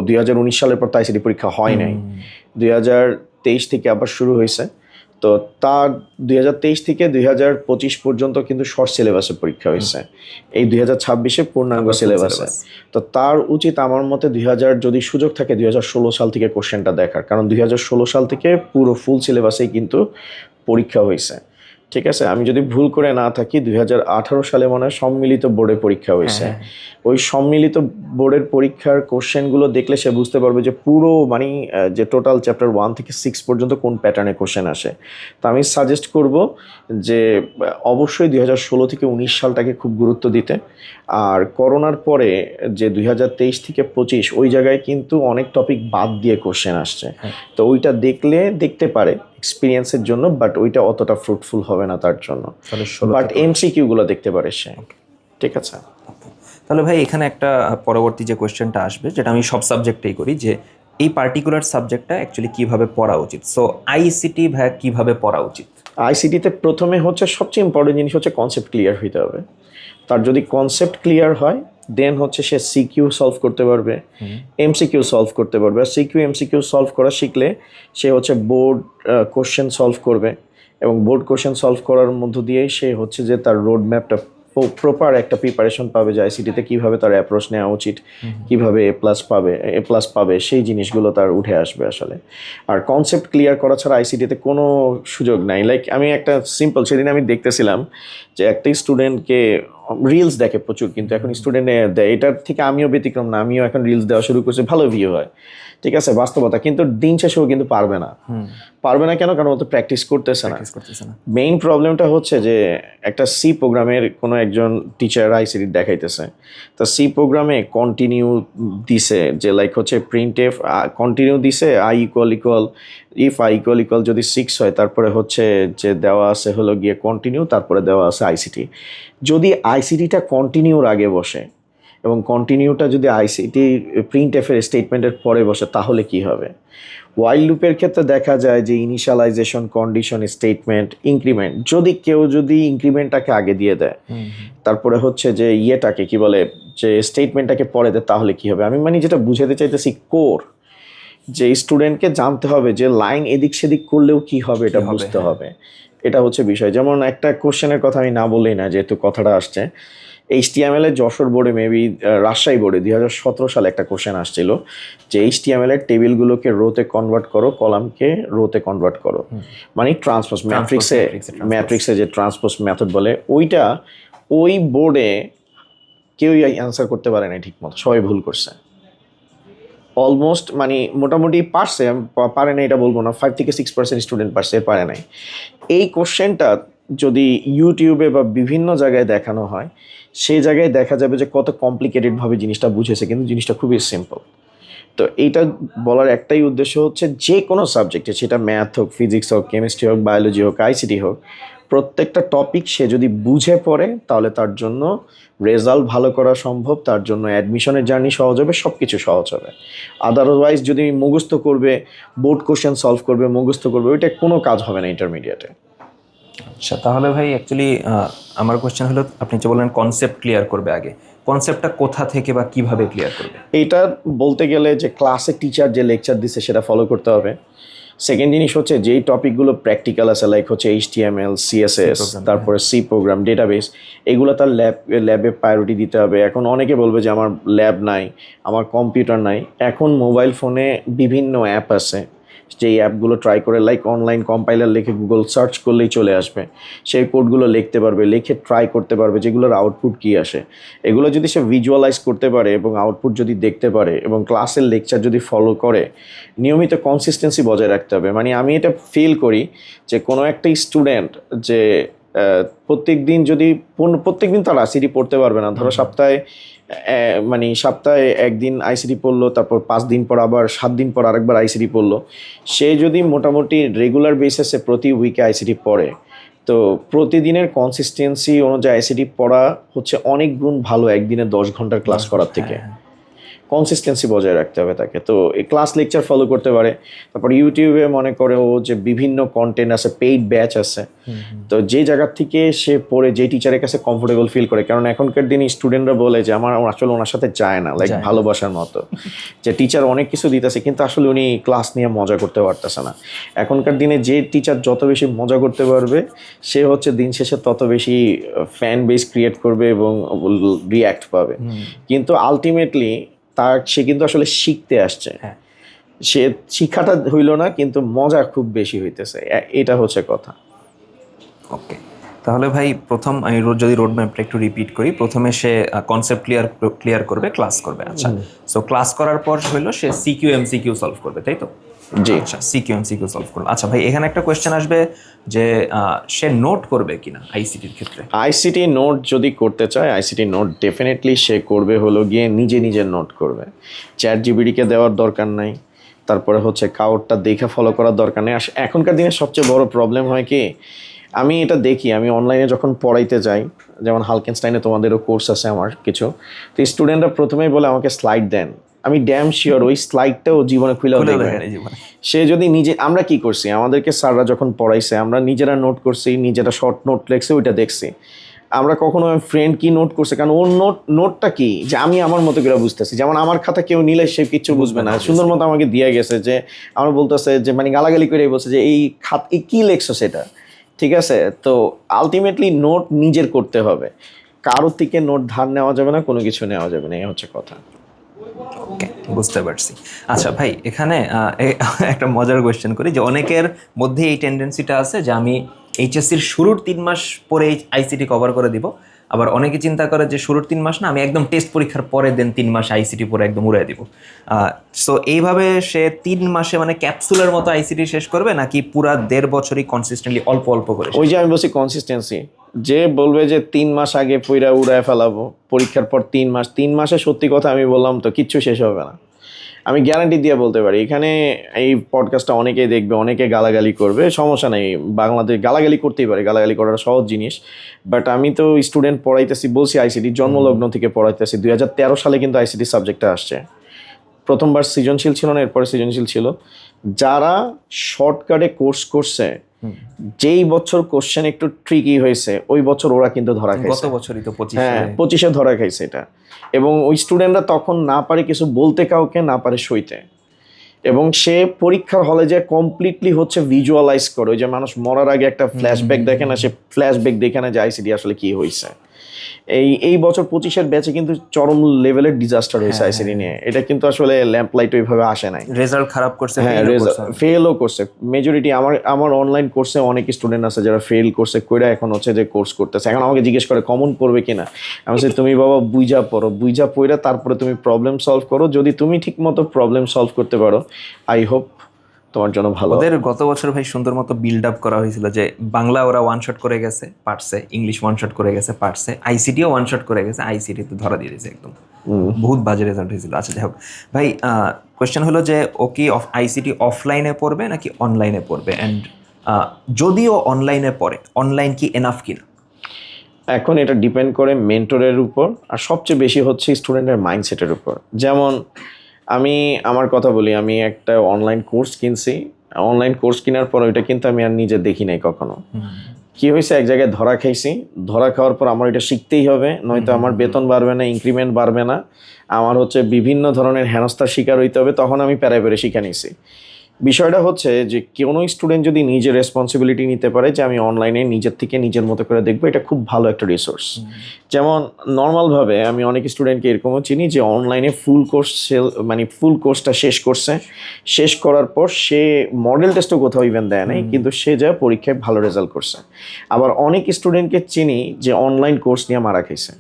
2019 সালের পর তো আইসিটি পরীক্ষা হয় নাই, 2023 থেকে আবার শুরু হয়েছে। তো তার 2023 থেকে 2025 পর্যন্ত কিন্তু শর্ট সিলেবাসে পরীক্ষা হয়েছে, এই 2026-এ পূর্ণাঙ্গ সিলেবাসে। তো তার উচিত আমার মতে যদি সুযোগ থাকে 2016 সাল থেকে কোশ্চেনটা দেখার, কারণ 2016 সাল থেকে পুরো ফুল সিলেবাসেই কিন্তু পরীক্ষা হয়েছে। ঠিক আছে, আমি যদি ভুল করে না থাকি 2018 সালে মনে হয় সম্মিলিত বোর্ডে পরীক্ষা হয়েছে। ওই সম্মিলিত বোর্ডের পরীক্ষার কোশ্চেনগুলো দেখলে সে বুঝতে পারবে যে পুরো মানে যে টোটাল চ্যাপ্টার 1 থেকে 6 পর্যন্ত কোন প্যাটার্নে কোশ্চেন আসে। তো আমি সাজেস্ট করব যে অবশ্যই 2016 থেকে 19 সালটাকে খুব গুরুত্ব দিতে। আর করোনার পরে যে 2023 থেকে 25 ওই জায়গায় কিন্তু অনেক টপিক বাদ দিয়ে কোশ্চেন আসছে, তো ওইটা দেখতে পারে এক্সপিরিয়েন্সের জন্য, বাট ওইটা অতটা ফ্রুটফুল হবে না তার জন্য। বাট এমসিকিউ গুলো দেখতে পারে সে। ঠিক আছে, তাহলে ভাই এখানে একটা পরবর্তী যে কোয়েশ্চেনটা আসবে, যেটা আমি সব সাবজেক্টেই করি, যে এই পার্টিকুলার সাবজেক্টটা অ্যাকচুয়ালি কিভাবে পড়া উচিত। সো আইসিটি ভাই কিভাবে পড়া উচিত? আইসিটিতে প্রথমে হচ্ছে সবচেয়ে ইম্পর্টেন্ট জিনিস হচ্ছে কনসেপ্ট ক্লিয়ার হইতে হবে। তার যদি কনসেপ্ট ক্লিয়ার হয়, দেন হচ্ছে সে সিকিউ সলভ করতে পারবে, এমসিকিউ সলভ করতে পারবে। আর সিকিউ এমসিকিউ সলভ করা শিখলে সে হচ্ছে বোর্ড কোশ্চেন সলভ করবে, এবং বোর্ড কোশ্চেন সলভ করার মধ্য দিয়েই সে হচ্ছে যে তার রোড ম্যাপটা প্রপার একটা প্রিপারেশন পাবে যে আইসিটিতে কীভাবে তার অ্যাপ্রোচ নেওয়া উচিত, কীভাবে এ প্লাস পাবে, সেই জিনিসগুলো তার উঠে আসবে আসলে। আর কনসেপ্ট ক্লিয়ার করা ছাড়া আইসিটিতে কোনো সুযোগ নাই। লাইক আমি একটা সিম্পল, সেদিন আমি দেখতেছিলাম যে একটা স্টুডেন্টকে রিলস দেখে প্রচুর, কিন্তু এখন স্টুডেন্ট দেয়, এটার থেকে আমিও ব্যতিক্রম না, আমিও এখন রিলস দেওয়া শুরু করছি, ভালো ভিউ হয়, ঠিক আছে, বাস্তবতা। কিন্তু দিন শেষেও কিন্তু পারবে না কেন? কারণ ও তো প্র্যাকটিস করতেছে না। মেইন প্রবলেমটা হচ্ছে যে একটা সি প্রোগ্রামের কোনো একজন টিচার আইসিটি দেখাইতেছে, তো সি প্রোগ্রামে কন্টিনিউ দিছে, যে লাইক হচ্ছে প্রিন্ট এফ কন্টিনিউ দিছে, I equal if I equal যদি 6 হয়, তারপরে হচ্ছে যে দেওয়া আছে হলো গিয়ে কন্টিনিউ, তারপরে দেওয়া আছে আইসিটি। যদি আইসিটিটা কন্টিনিউর আগে বসে এবং কন্টিনিউটা যদি আইসিটি প্রিন্ট এফের স্টেটমেন্টের পরে বসে, তাহলে কি হবে? ওয়াইল লুপের ক্ষেত্রে দেখা যায় যে ইনিশিয়ালাইজেশন, কন্ডিশন, স্টেটমেন্ট, ইনক্রিমেন্ট, যদি ইনক্রিমেন্টটাকে আগে দিয়ে দেয়, তারপরে হচ্ছে যে ইয়েটাকে কি বলে, যে স্টেটমেন্টটাকে পরে দেয়, তাহলে কি হবে? আমি মানে যেটা বুঝাতে চাইতেছি কোর, যে স্টুডেন্টকে জানতে হবে যে লাইন এদিক সেদিক করলেও কি হবে, এটা বুঝতে হবে। এটা হচ্ছে বিষয়। যেমন একটা কোশ্চেনের কথা আমি না বললেই না, যেহেতু কথাটা আসছে, HTML এর যশোর বোর্ডে মেবি রাজশাহী বোর্ডে 2017 সালে একটা কোশ্চেন আসছিল যে HTML এর টেবিলগুলোকে রোতে কনভার্ট করো, কলামকে রোতে কনভার্ট করো, মানে ট্রান্সপোজ ম্যাট্রিক্সে যে ট্রান্সপোজ মেথড বলে, ওই বোর্ডে কেউই অ্যান্সার করতে পারে না ঠিক মতো, সবাই ভুল করছে। অলমোস্ট মানে মোটামুটি পারছে, পারে না এটা বলবো না, 5-6% স্টুডেন্ট পারছে, পারে নাই। এই কোশ্চেনটা যদি ইউটিউবে বা বিভিন্ন জায়গায় দেখানো হয়, সেই জায়গায় দেখা যাবে যে কত কমপ্লিকেটেডভাবে জিনিসটা বুঝেছে, কিন্তু জিনিসটা খুবই সিম্পল। তো এইটা বলার একটাই উদ্দেশ্য হচ্ছে, যে কোনো সাবজেক্টে, সেটা ম্যাথ হোক, ফিজিক্স হোক, কেমিস্ট্রি হোক, বায়োলজি হোক, ICT হোক, প্রত্যেকটা টপিক সে যদি বুঝে পড়ে, তাহলে তার জন্য রেজাল্ট ভালো করা সম্ভব, তার জন্য অ্যাডমিশনের জার্নি সহজ হবে, সব কিছু সহজ হবে। আদারওয়াইজ যদি মুখস্থ করবে, বোর্ড কোশ্চেন সলভ করবে, মুখস্থ করবে, ওইটা কোনো কাজ হবে না ইন্টারমিডিয়েটে। আচ্ছা, তাহলে ভাই অ্যাকচুয়ালি আমার কোয়েশ্চেন হলো, আপনি যে বললেন কনসেপ্ট ক্লিয়ার করবে আগে, কনসেপ্টটা কোথা থেকে বা কিভাবে ক্লিয়ার করবে? এইটা বলতে গেলে যে ক্লাসে টিচার যে লেকচার দিচ্ছে সেটা ফলো করতে হবে। সেকেন্ড জিনিস হচ্ছে যেই টপিকগুলো প্র্যাকটিক্যাল আছে, লাইক হচ্ছে HTML, CSS, তারপরে C প্রোগ্রাম, ডেটাবেস, এগুলো তার ল্যাবে প্রায়োরিটি দিতে হবে। এখন অনেকে বলবে যে আমার ল্যাব নাই, আমার কম্পিউটার নাই। এখন মোবাইল ফোনে বিভিন্ন অ্যাপ আছে, যেই অ্যাপগুলো ট্রাই করে, লাইক অনলাইন কম্পাইলার লিখে গুগল সার্চ করলেই চলে আসবে, সেই কোডগুলো লিখতে পারবে, লিখে ট্রাই করতে পারবে যেগুলোর আউটপুট কী আসে। এগুলো যদি সে ভিজুয়ালাইজ করতে পারে এবং আউটপুট যদি দেখতে পারে এবং ক্লাসের লেকচার যদি ফলো করে, নিয়মিত কনসিস্টেন্সি বজায় রাখতে হবে। মানে আমি এটা ফিল করি যে কোনো একটা স্টুডেন্ট যে প্রত্যেক দিন তার ICT পড়তে পারবে না। ধরো সপ্তাহে একদিন ICT পড়লো, তারপর 5 দিন পর আবার 7 দিন পর আরেকবার ICT পড়লো। সে যদি মোটামুটি রেগুলার বেসিসে প্রতি উইকে ICT পড়ে, তো প্রতিদিনের কনসিস্টেন্সি অনুযায়ী ICT পড়া হচ্ছে অনেক গুণ ভালো একদিনে 10 ঘন্টার ক্লাস করার থেকে। কনসিস্টেন্সি বজায় রাখতে হবে তাকে। তো এই ক্লাস লেকচার ফলো করতে পারে। তারপর ইউটিউবে মনে করে ও যে বিভিন্ন কন্টেন্ট আছে, পেইড ব্যাচ আছে, তো যে জায়গার থেকে সে পড়ে, যে টিচারের কাছে কমফোর্টেবল ফিল করে। কারণ এখনকার দিনে স্টুডেন্টরা বলে যে আমার আসলে ওনার সাথে যায় না, লাইক ভালোবাসার মতো, যে টিচার অনেক কিছু দিতেছে কিন্তু আসলে উনি ক্লাস নিয়ে মজা করতে পারতেছে না। এখনকার দিনে যে টিচার যত বেশি মজা করতে পারবে, সে হচ্ছে দিন শেষে তত বেশি ফ্যান বেস ক্রিয়েট করবে এবং রিয়্যাক্ট পাবে। কিন্তু আলটিমেটলি সে কিন্তু আসলে শিখতে আসছে, সে শিক্ষাটা হইল না, কিন্তু মজা খুব বেশি হইতেছে, এটা হচ্ছে কথা। ওকে, তাহলে ভাই প্রথম আমি যদি রোড ম্যাপটা একটু রিপিট করি, প্রথমে সে কনসেপ্ট ক্লিয়ার করবে, ক্লাস করবে। আচ্ছা, সো ক্লাস করার পর হলো সে সিকিউ MCQ সলভ করবে, তাই তো? জি, আচ্ছা, সিকিউ MCQ সলভ করবে। আচ্ছা ভাই, এখানে একটা কোয়েশ্চেন আসবে যে সে নোট করবে কিনা ICTর ক্ষেত্রে? ICT নোট যদি করতে চায়, ICT নোট ডেফিনেটলি সে করবে হলো গিয়ে নিজে নোট করবে। ChatGPT-কে দেওয়ার দরকার নাই, তারপরে হচ্ছে কাউরটা দেখে ফলো করার দরকার নেই। এখনকার দিনে সবচেয়ে বড় প্রবলেম হয় কি, আমি এটা দেখি, আমি অনলাইনে যখন পড়াইতে যাই, যেমন হালকেনস্টাইনে তোমাদেরও কোর্স আছে আমার কিছু, তো স্টুডেন্টরা প্রথমেই বলে আমাকে স্লাইড দেন। আমি ড্যাম শিওর ওই স্লাইডটাও জীবনে খুলেও দেখবে। সে যদি আমরা কি করছি, আমাদেরকে স্যাররা যখন পড়াইছে, আমরা নিজেরা নোট করছি, নিজেরা শর্ট নোট লেখছি, ওইটা দেখছি। আমরা কখনো ফ্রেন্ড কি নোট করছে, কারণ ওর নোটটা কি, যে আমি আমার মতো করে বুঝতেছি। যেমন আমার খাতা কেউ নিলে সে কিচ্ছু বুঝবে না, সুন্দর মতো আমাকে দিয়ে গেছে, যে আমার বলতেছে যে মানে গালাগালি করে বলছে যে এই কি লেখছো সেটা, ঠিক আছে? তো আলটিমেটলি নোট নিজের করতে হবে, কারোর থেকে নোট ধার নেওয়া যাবে না, কোনো কিছু নেওয়া যাবে না, এই হচ্ছে কথা। ওকে, বুঝতে পারছি। আচ্ছা ভাই, এখানে একটা মজার কোয়েশ্চেন করি, যে অনেকের মধ্যে এই টেন্ডেন্সিটা আছে যে আমি HSCর শুরুর 3 মাস পরে ICT কভার করে দিব, আবার অনেকে চিন্তা করে যে শুরুর 3 মাস না, আমি একদম টেস্ট পরীক্ষার পরে দেন 3 মাস ICT পরে একদম উড়াই দিব। সো এইভাবে সে 3 মাসে মানে ক্যাপসুলের মতো ICT শেষ করবে, নাকি পুরা 1.5 বছরই কনসিস্টেন্টলি অল্প অল্প করে? ওই যে আমি বলছি কনসিস্টেন্সি, যে বলবে যে 3 মাস আগে পুরা উড়ায় ফেলাবো, পরীক্ষার পর 3 মাসে সত্যি কথা আমি বললাম তো কিচ্ছু শেষ হবে না, আমি গ্যারান্টি দিয়ে বলতে পারি। এখানে এই পডকাস্টটা অনেকেই দেখবে, অনেকে গালাগালি করবে, সমস্যা নেই, বাংলাদেশ গালাগালি করতেই পারে, গালাগালি করাটা সহজ জিনিস। বাট আমি তো স্টুডেন্ট পড়াইতেছি, বলছি ICT জন্মলগ্ন থেকে পড়াইতেছি। 2013 সালে কিন্তু ICT সাবজেক্টটা আসছে, প্রথমবার সৃজনশীল ছিল না, এরপরে সৃজনশীল ছিল। যারা শর্টকাটে কোর্স করছে, যেই বছর কোশ্চেন একটু ট্রিকি হয়েছে ওই বছর ওরা কিন্তু ধরা গত খাইছে। বছরই তো 25 হ্যাঁ, 25-এ ধরা খাইছে এটা। এবং ওই স্টুডেন্টরা তখন না পারে কিছু বলতে কাউকে, না পারে সইতে, এবং সে পরীক্ষার হলে যে কমপ্লিটলি হচ্ছে ভিজুয়ালাইজ করে, ওই যে মানুষ মরার আগে একটা ফ্ল্যাশব্যাক দেখে না, সে ফ্ল্যাশব্যাক দেখে না যে আইসিডি আসলে কি হয়েছে। এই বছর 25-এর ব্যাচে কিন্তু চরম লেভেলের ডিজাস্টার হয়েছে আইসিডি নিয়ে। এটা কিন্তু আসলে ল্যাম্প লাইট ওইভাবে আসে নাই। রেজাল্ট খারাপ করছে, হ্যাঁ, ফেলও করছে মেজরিটি। আমার অনলাইন কোর্সে অনেক স্টুডেন্ট আছে যারা ফেল করছে, কইরা এখন হচ্ছে যে কোর্স করতেছে। এখন আমাকে জিজ্ঞেস করে কমন পড়বে কিনা, আমি বলছি তুমি বাবা বুঝা পড়ো, বুঝা পড়া তারপরে তুমি প্রবলেম সলভ করো। যদি তুমি ঠিক মতো প্রবলেম সলভ করতে পারো, আই হোপ তোমার জন্য ভালো। ওদের গত বছর ভাই সুন্দর মতো বিল্ড আপ করা হয়েছিল যে বাংলা ওরা ওয়ান শট করে গেছে, পারছে, ইংলিশ ওয়ান শট করে গেছে, পারছে, আইসিটিও ওয়ান শট করে গেছে, আইসিটি তো ধরা দিয়ে দিয়েছে একদম, বহুত বাজে রেজাল্ট হয়েছিল। আচ্ছা যাই হোক ভাই, কোয়েশ্চেন হলো যে ও কি আইসিটি অফলাইনে পড়বে নাকি অনলাইনে পড়বে, অ্যান্ড যদিও অনলাইনে পড়ে, অনলাইন কি এনাফ কিনা? এখন এটা ডিপেন্ড করে মেন্টরের উপর, আর সবচেয়ে বেশি হচ্ছে স্টুডেন্টের মাইন্ডসেটের উপর। যেমন আমি আমার কথা বলি, আমি একটা অনলাইন কোর্স কিনছি, অনলাইন কোর্স কেনার পর ওইটা কিন্তু আমি আর নিজে দেখি নাই কখনো। কি হয়েছে, এক জায়গায় ধরা খাইছি, ধরা খাওয়ার পর আমার এটা শিখতেই হবে, নয়তো আমার বেতন বাড়বে না, ইনক্রিমেন্ট বাড়বে না, আমার হচ্ছে বিভিন্ন ধরনের হেনস্থার শিকার হইতে হবে। তখন আমি প্যারায় প্যারে শিখে নিছি। বিষয়টা হচ্ছে যে কোনো স্টুডেন্ট যদি নিজের রেসপন্সিবিলিটি নিতে পারে যে আমি অনলাইনে নিজের থেকে নিজের মতো করে দেখবো, এটা খুব ভালো একটা রিসোর্স। যেমন নর্মালভাবে আমি অনেক স্টুডেন্টকে এরকমও চিনি যে অনলাইনে ফুল কোর্স মানে ফুল কোর্সটা শেষ করছে, শেষ করার পর সে মডেল টেস্টও কোথাও ইভেন দেয় নাই, কিন্তু সে যা পরীক্ষায় ভালো রেজাল্ট করছে। আবার অনেক স্টুডেন্টকে চিনি যে অনলাইন কোর্স নিয়ে মারা খাইছে।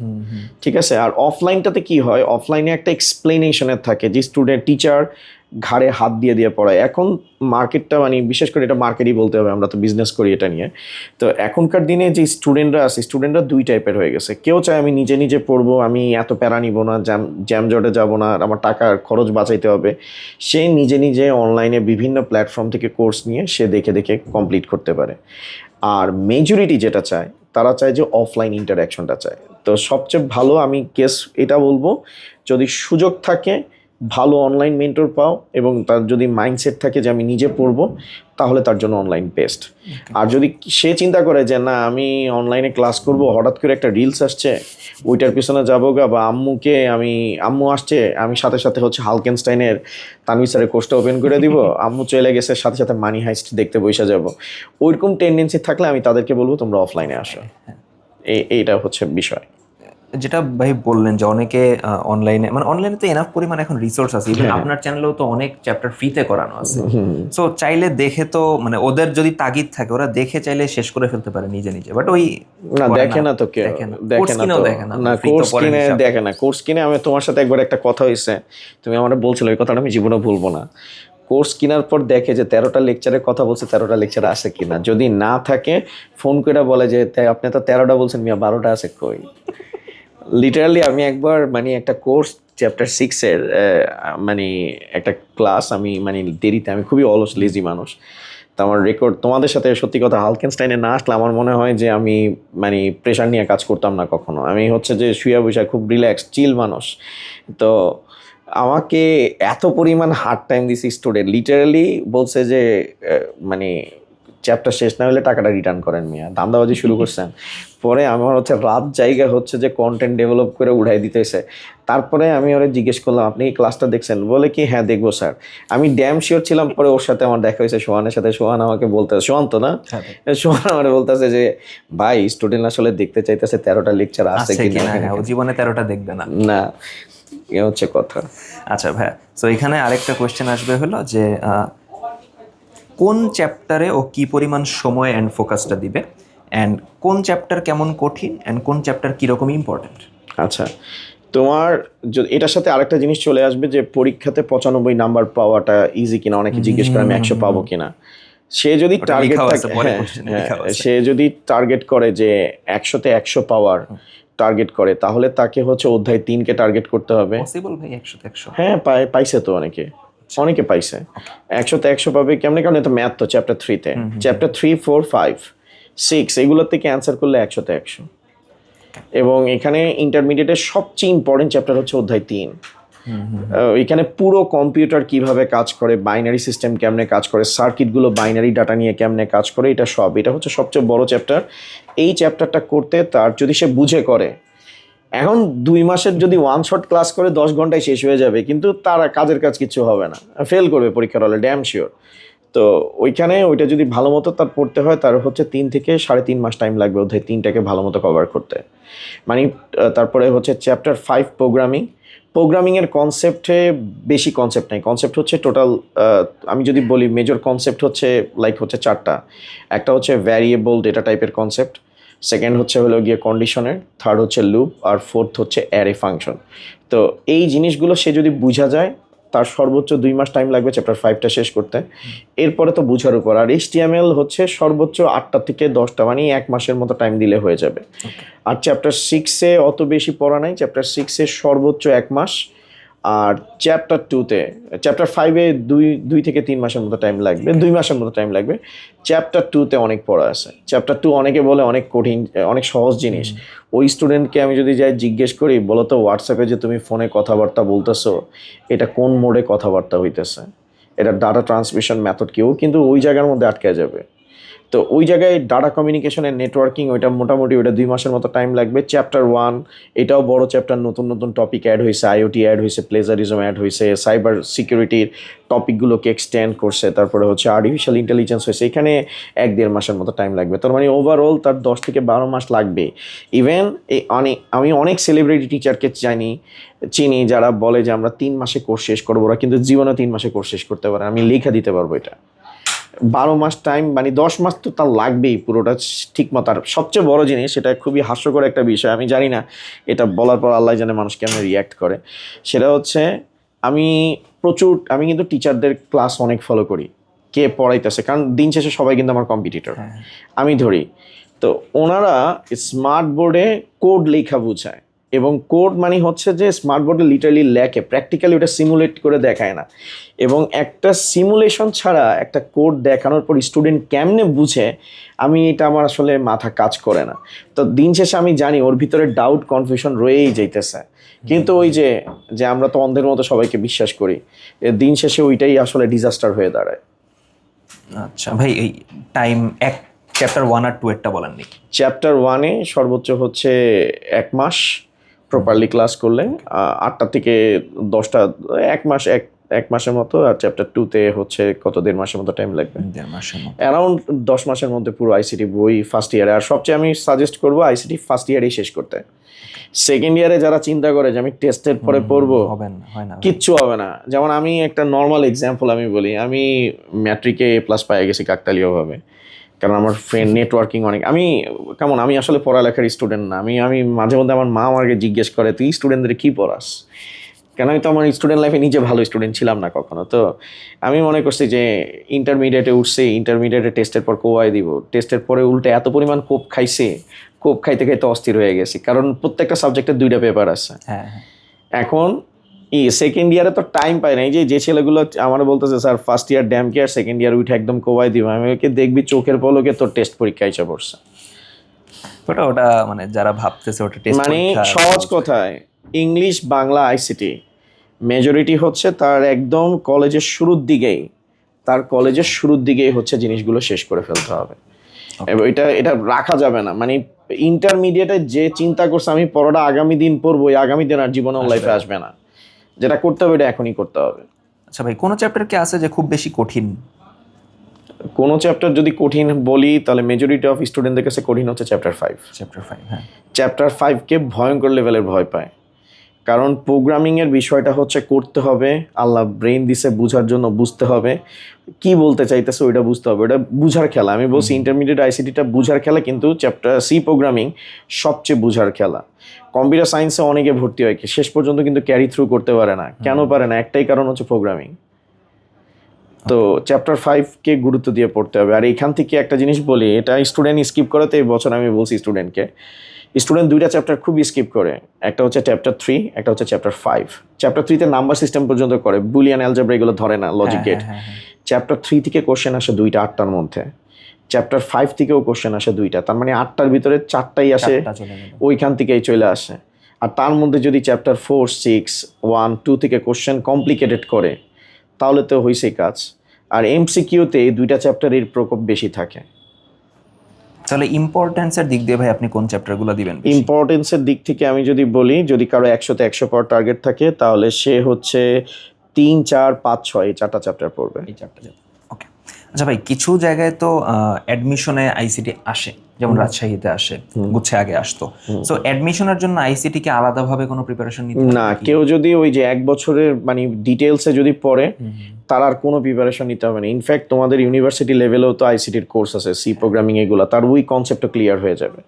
ঠিক আছে, আর অফলাইনটাতে কি হয়, অফলাইনে একটা এক্সপ্লেনেশনের থাকে যে স্টুডেন্ট টিচার ঘাড়ে হাত দিয়ে দিয়ে পড়ায়। এখন মার্কেটটা মানে বিশেষ করে এটা মার্কেটই বলতে হবে, আমরা তো বিজনেস করি এটা নিয়ে। তো এখনকার দিনে যে স্টুডেন্টরা আছে, স্টুডেন্টরা দুই টাইপের হয়ে গেছে। কেউ চায় আমি নিজে নিজে পড়বো, আমি এত প্যারা নিব না, জ্যামজটে যাব না, আমার টাকার খরচ বাঁচাইতে হবে, সে নিজে নিজে অনলাইনে বিভিন্ন প্ল্যাটফর্ম থেকে কোর্স নিয়ে সে দেখে দেখে কমপ্লিট করতে পারে। আর মেজরিটি যেটা চায়, তারা চায় যে অফলাইন ইন্টারাকশনটা চায়। তো সবচেয়ে ভালো আমি এটা বলবো, যদি সুযোগ থাকে ভালো অনলাইন মেন্টর পাও এবং তার যদি মাইন্ডসেট থাকে যে আমি নিজে পড়বো, তাহলে তার জন্য অনলাইন বেস্ট। আর যদি সে চিন্তা করে যে না আমি অনলাইনে ক্লাস করব, হঠাৎ করে একটা রিলস আসছে ওইটার পিছনে যাবো গা, বা আম্মু আসছে, আমি সাথে সাথে হচ্ছে হালকেনস্টাইনের তানভীর স্যারের কোর্সটা ওপেন করে দিব, আম্মু চলে গেছে, সাথে সাথে মানি হাইস্ট দেখতে বসে যাব, ওইরকম টেন্ডেন্সি থাকলে আমি তাদেরকে বলবো তোমরা অফলাইনে আসো। এইটা হচ্ছে বিষয়। যেটা ভাই বললেন যে অনেকে অনলাইনে, মানে অনলাইনে তো এনাফ পরিমাণ এখন রিসোর্স আছে, ইভেন আপনার চ্যানেলেও তো অনেক চ্যাপ্টার ফ্রিতে করানো আছে। সো চাইলে দেখে, তো মানে ওদের যদি তাগিদ থাকে ওরা দেখে চাইলে শেষ করে ফেলতে পারে নিজে নিজে, বাট ওই না দেখে না তো কেউ, দেখে না, কোর্স কিনে দেখে না। কোর্স কিনে আমি তোমার সাথে একবার একটা কথা হয়েছে, তুমি আমার বলছিলে, ওই কথাটা আমি জীবনে ভুলবো না। কোর্স কেনার পর দেখে যে 13টা লেকচারের কথা বলছে, 13টা লেকচার আছে কিনা, যদি না থাকে ফোন করে বলে যে আপনি তো 13টা বলছেন মিয়া, 12টা আছে কই। লিটারালি আমি একবার মানে একটা কোর্স চ্যাপ্টার 6-এর মানে একটা ক্লাস আমি মানে দেরিতে, আমি খুবই অলস লেজি মানুষ, তো আমার রেকর্ড তোমাদের সাথে সত্যি কথা হালকেনস্টাইনে না আসলে আমার মনে হয় যে আমি মানে প্রেশার নিয়ে কাজ করতাম না কখনো। আমি হচ্ছে যে শুয়ে বসে খুব রিল্যাক্স চিল মানুষ। তো আমাকে এত পরিমাণ হার্ড টাইম দিছি স্টুডেন্ট, লিটারালি বলছে যে মানে চ্যাপ্টার শেষ না হলে টাকাটা রিটার্ন করেন মিয়া, ধান্দাবাজি শুরু করছেন। পরে আমার হচ্ছে রাত জায়গা হচ্ছে যে কন্টেন্ট ডেভেলপ করে উঠাই দিতেছে। তারপরে আমি ওরা জিজ্ঞেস করলাম আপনি কি ক্লাসটা দেখছেন, বলে কি হ্যাঁ দেখবো স্যার। আমি ড্যাম শিওর ছিলাম। পরে ওর সাথে আমার দেখা হয়েছে সোহানের সাথে, সোহান আমাকে বলতেছে, সোহান তো না, সোহান আমার বলতেছে যে ভাই স্টুডেন্ট আসলে দেখতে চাইতেছে 13টা লেকচার আছে কিনা, ও জীবনে 13টা দেখবে না, না এ হচ্ছে কথা। আচ্ছা ভাইয়া, তো এখানে আরেকটা কোয়েশ্চেন আসবে হলো যে কোন চ্যাপ্টারে ও কি পরিমাণ সময় অ্যান্ড ফোকাসটা দিবে, অ্যান্ড কোন চ্যাপ্টার কেমন কঠিন, অ্যান্ড কোন চ্যাপ্টার কীরকম ইম্পর্টেন্ট। আচ্ছা, তোমার এটার সাথে আরেকটা জিনিস চলে আসবে যে পরীক্ষাতে 95 নাম্বার পাওয়াটা ইজি কিনা, অনেকে জিজ্ঞেস করে আমি 100 পাবো কিনা। সে যদি টার্গেট থাকে, সে যদি টার্গেট করে যে 100-তে 100 পাওয়ার টার্গেট করে, তাহলে তাকে হচ্ছে অধ্যায় 3-কে টার্গেট করতে হবে। পসিবল ভাই 100-তে 100? হ্যাঁ পাইছে তো অনেকে পাইছে 100-তে 100 পাবে কেমনে, কারণ এটা ম্যাথ তো চ্যাপ্টার 3-তে, চ্যাপ্টার 3, 4, 5, 6 এগুলোর থেকে অ্যান্সার করলে 100-তে 100। এবং এখানে ইন্টারমিডিয়েটের সবচেয়ে ইম্পর্টেন্ট চ্যাপ্টার হচ্ছে অধ্যায় 3। এখানে পুরো কম্পিউটার কিভাবে কাজ করে, বাইনারি সিস্টেম কেমনে কাজ করে, সার্কিটগুলো বাইনারি ডাটা নিয়ে কেমনে কাজ করে, এটা হচ্ছে সবচেয়ে বড় চ্যাপ্টার। এই চ্যাপ্টারটা করতে তার যদি সে বুঝে করে, এখন 2 মাসের যদি ওয়ান শট ক্লাস করে 10 ঘন্টায় শেষ হয়ে যাবে, কিন্তু তার কাজের কাজ কিছু হবে না, ফেল করবে পরীক্ষার হলে, ড্যাম শিওর। তো ওইটা যদি ভালো মতো তার পড়তে হয়, তার হচ্ছে 3 থেকে 3.5 মাস টাইম লাগবে অধ্যায় 3টাকে ভালো মতো কভার করতে। মানে তারপরে হচ্ছে চ্যাপ্টার 5 প্রোগ্রামিংয়ের কনসেপ্টে বেশি কনসেপ্ট নাই, কনসেপ্ট হচ্ছে টোটাল, আমি যদি বলি মেজর কনসেপ্ট হচ্ছে হচ্ছে 4টা। একটা হচ্ছে ভ্যারিয়েবল ডেটা টাইপের কনসেপ্ট, সেকেন্ড হলো গিয়ে কন্ডিশনের, থার্ড হচ্ছে লুপ, আর ফোর্থ হচ্ছে অ্যারে ফাংশন। তো এই জিনিসগুলো সে যদি বোঝা যায়, তার সর্বোচ্চ 2 মাস টাইম লাগবে চ্যাপ্টার 5টা শেষ করতে। এরপরে তো বুঝার উপর। আর HTML হচ্ছে সর্বোচ্চ 8টা থেকে 10টা, মানে 1 মাসের মতো টাইম দিলে হয়ে যাবে। আর চ্যাপ্টার 6-এ অত বেশি পড়া নাই, চ্যাপ্টার 6-এ সর্বোচ্চ 1 মাস। আর চ্যাপ্টার 5-এ 2 থেকে 3 মাসের মতো টাইম লাগবে, 2 মাসের মতো টাইম লাগবে। চ্যাপ্টার 2-তে অনেক পড়া আছে। চ্যাপ্টার 2 অনেকে বলে অনেক কঠিন, অনেক সহজ জিনিস। ওই স্টুডেন্টকে আমি যদি যাই জিজ্ঞেস করি, বলো তো হোয়াটসঅ্যাপে যে তুমি ফোনে কথাবার্তা বলতেছো, এটা কোন মোডে কথাবার্তা হইতেছে, এটা ডাটা ট্রান্সমিশন মেথড, কেউ কিন্তু ওই জায়গার মধ্যে আটকে যাবে। তো ওই জায়গায় ডাটা কমিউনিকেশনের নেটওয়ার্কিং, ওইটা মোটামুটি 2 মাসের মতো টাইম লাগবে। চ্যাপ্টার 1 এটাও বড় চ্যাপ্টার, নতুন নতুন টপিক অ্যাড হয়েছে, IoT অ্যাড হয়েছে, প্লেজারিজম অ্যাড হয়েছে, সাইবার সিকিউরিটির টপিকগুলোকে এক্সটেন্ড করছে, তারপরে হচ্ছে আর্টিফিশিয়াল ইন্টেলিজেন্স হয়েছে। এখানে 1-1.5 মাসের মতো টাইম লাগবে। তার মানে ওভারঅল তার 10 থেকে 12 মাস লাগবে। ইভেন আমি অনেক সেলিব্রিটি টিচারকে চিনি যারা বলে যে আমরা 3 মাসে কোর্স শেষ করবো, ওরা কিন্তু জীবনে 3 মাসে কোর্স শেষ করতে পারে। আমি লেখা দিতে পারবো এটা। 12 মাস টাইম, মানে 10 মাস তো তার লাগবেই পুরোটা ঠিক মতো। আর সবচেয়ে বড় জিনিস, এটা খুবই হাস্যকর একটা বিষয়, আমি জানি না এটা বলার পর আল্লাহ জানে মানুষ কেমন রিয়্যাক্ট করে, সেটা হচ্ছে আমি কিন্তু টিচারদের ক্লাস অনেক ফলো করি, কে পড়াইতেছে, কারণ দিন শেষে সবাই কিন্তু আমার কম্পিটিটর, আমি ধরি। তো ওনারা স্মার্ট বোর্ডে কোড লেখা বোঝায়, এবং কোড মানে হচ্ছে যে স্মার্ট বোর্ডে লিটারালি লেখে, প্র্যাকটিক্যালি ওটা সিমুলেট করে দেখায় না। এবং একটা সিমুলেশন ছাড়া একটা কোড দেখানোর পর স্টুডেন্ট কেমনে বুঝে, এটা আমার আসলে মাথা কাজ করে না। তো দিন শেষে আমি জানি ওর ভিতরে ডাউট, কনফিউশন রয়েই যাইতেছে, কিন্তু ওই যে আমরা তো অন্ধের মতো সবাইকে বিশ্বাস করি, দিন শেষে ওইটাই আসলে ডিজাস্টার হয়ে দাঁড়ায়। আচ্ছা ভাই, এই টাইম চ্যাপ্টার 1 আর 2 এরটা বলেননি। চ্যাপ্টার 1-এ সর্বোচ্চ হচ্ছে 1 মাস প্রপারলি ক্লাস করলে, 8টা থেকে 10টা, 1 মাস, এক মাসের মতো। আর চ্যাপ্টার 2-তে হচ্ছে 1.5 মাসের মতো টাইম লাগবে, 1.5 মাসের মতো, অ্যারাউন্ড 10 মাসের মধ্যে পুরো আইসিটি বই ফার্স্ট ইয়ারে। আর সবচেয়ে আমি সাজেস্ট করবো আইসিটি ফার্স্ট ইয়ারেই শেষ করতে। সেকেন্ড ইয়ারে যারা চিন্তা করে যে আমি টেস্টের পরে পড়বো, কিচ্ছু হবে না। যেমন আমি একটা নর্মাল এক্সাম্পল আমি বলি, আমি ম্যাট্রিকে A+ পেয়ে গেছি কাকতালীয়ভাবে, কারণ আমার ফ্রেন্ড নেটওয়ার্কিং অনেক। আমি আসলে পড়ালেখার স্টুডেন্ট না। আমি মাঝে মধ্যে আমার মা আমাকে জিজ্ঞেস করে, তুই স্টুডেন্টদের কী পড়াস, কেন আমি তো আমার স্টুডেন্ট লাইফে নিজে ভালো স্টুডেন্ট ছিলাম না কখনো। তো আমি মনে করছি যে ইন্টারমিডিয়েটে উঠছি, ইন্টারমিডিয়েটে টেস্টের পর কোয়াই দিব, টেস্টের পরে উল্টে এত পরিমাণ কোপ খাইছে, কোপ খাইতে খাইতে অস্থির হয়ে গেছি, কারণ প্রত্যেকটা সাবজেক্টের 2টা পেপার আছে। এখন সেকেন্ড ইয়ারে তো টাইম পাই না। যে ছেলেগুলো আমার বলতেছে sir first year damn care, second year উঠে একদম কোবাই দিব, আমি ওকে দেখবি চোখের পলকে তোর টেস্ট পরীক্ষা এসে পড়ছে। ওটা মানে যারা ভাবতেছে ওটা টেস্ট, মানে সহজ কথায় ইংলিশ, বাংলা, আইসিটি মেজরিটি হচ্ছে তার একদম কলেজের শুরুর দিকেই হচ্ছে জিনিসগুলো শেষ করে ফেলতে হবে। এটা রাখা যাবে না। মানে ইন্টারমিডিয়েটে যে চিন্তা করছে আমি পড়াটা আগামী দিন পড়বো, আগামী দিন আর জীবনে লাইফে আসবে না। যেটা করতে হবে এটা এখনই করতে হবে। আচ্ছা ভাই, কোনো চ্যাপ্টার কি আছে যে খুব বেশি কঠিন? কোনো চ্যাপ্টার যদি কঠিন বলি, তাহলে মেজরিটি অফ স্টুডেন্টদের কাছে কঠিন হচ্ছে চ্যাপ্টার 5। হ্যাঁ, চ্যাপ্টার 5-কে ভয়ঙ্কর লেভেলের ভয় পায়, কারণ প্রোগ্রামিংয়ের বিষয়টা হচ্ছে করতে হবে, আল্লাহ ব্রেন দিছে বুঝার জন্য, বুঝতে হবে কি বলতে চাইতেছে, ওইটা বুঝতে হবে, ওটা বুঝার খেলা। আমি বলছি ইন্টারমিডিয়েট আইসিটিটা বুঝার খেলা, কিন্তু চ্যাপ্টার সি প্রোগ্রামিং সবচেয়ে বুঝার খেলা। কম্পিউটার সায়েন্সে অনেকে ভর্তি হয়, শেষ পর্যন্ত কিন্তু ক্যারি থ্রু করতে পারে না। কেন পারে না? একটাই কারণ হচ্ছে প্রোগ্রামিং। তো চ্যাপ্টার 5-কে গুরুত্ব দিয়ে পড়তে হবে। আর এখান থেকে একটা জিনিস বলি, এটা স্টুডেন্ট স্কিপ করে, তো এই বছর আমি বলছি স্টুডেন্ট 2টা চ্যাপ্টার খুব স্কিপ করে। একটা হচ্ছে চ্যাপ্টার 3, একটা হচ্ছে চ্যাপ্টার 5। চ্যাপ্টার 3-তে নাম্বার সিস্টেম পর্যন্ত করে, বুলিয়ান, অ্যালজেব্রা এগুলো ধরে না, লজিক গেট। চ্যাপ্টার 3 থেকে কোশ্চেন আসে 2টা 8টার মধ্যে, চ্যাপ্টার 5 থেকেও কোশ্চেন আসে 2টা, তার মানে 8টার ভিতরে 4টাই আসে ওইখান থেকেই চলে আসে। আর তার মধ্যে যদি চ্যাপ্টার 4, 6, 1, 2 থেকে কোশ্চেন কমপ্লিকেটেড করে তাহলে তো হয়েছেই কাজ। আর এমসিকিউতে এই 2টা চ্যাপ্টারের প্রকোপ বেশি থাকে। তাহলে ইম্পর্টেন্সের দিক দিয়ে ভাই আপনি কোন চ্যাপ্টারগুলো দিবেন? ইম্পর্টেন্সের দিক থেকে আমি যদি বলি, যদি কারো 100-তে 100 পাওয়ার টার্গেট থাকে তাহলে সে হচ্ছে 3, 4, 5, 6 এই 4টা চ্যাপ্টার পড়বে। এই 4টা চ্যাপ্টার, ওকে। আচ্ছা ভাই, কিছু জায়গায় তো অ্যাডমিশনে আইসিটি আসে, যেমন রাজশাহীতে আসে, গুচ্ছে আগে আসতো। সো অ্যাডমিশনের জন্য আইসিটি কে আলাদাভাবে কোনো প্রিপারেশন নিতে হয় না, নাকি? কেউ যদি ওই যে 1 বছরের মানে ডিটেলসে যদি পড়ে তার আর কোনো প্রিপারেশন নিতে হবে না। ইনফ্যাক্ট তোমাদের ইউনিভার্সিটি লেভেলেও তো আইসিটির কোর্স আছে, সি প্রোগ্রামিং এগুলো, তার ওই কনসেপ্টটা ক্লিয়ার হয়ে যাবে।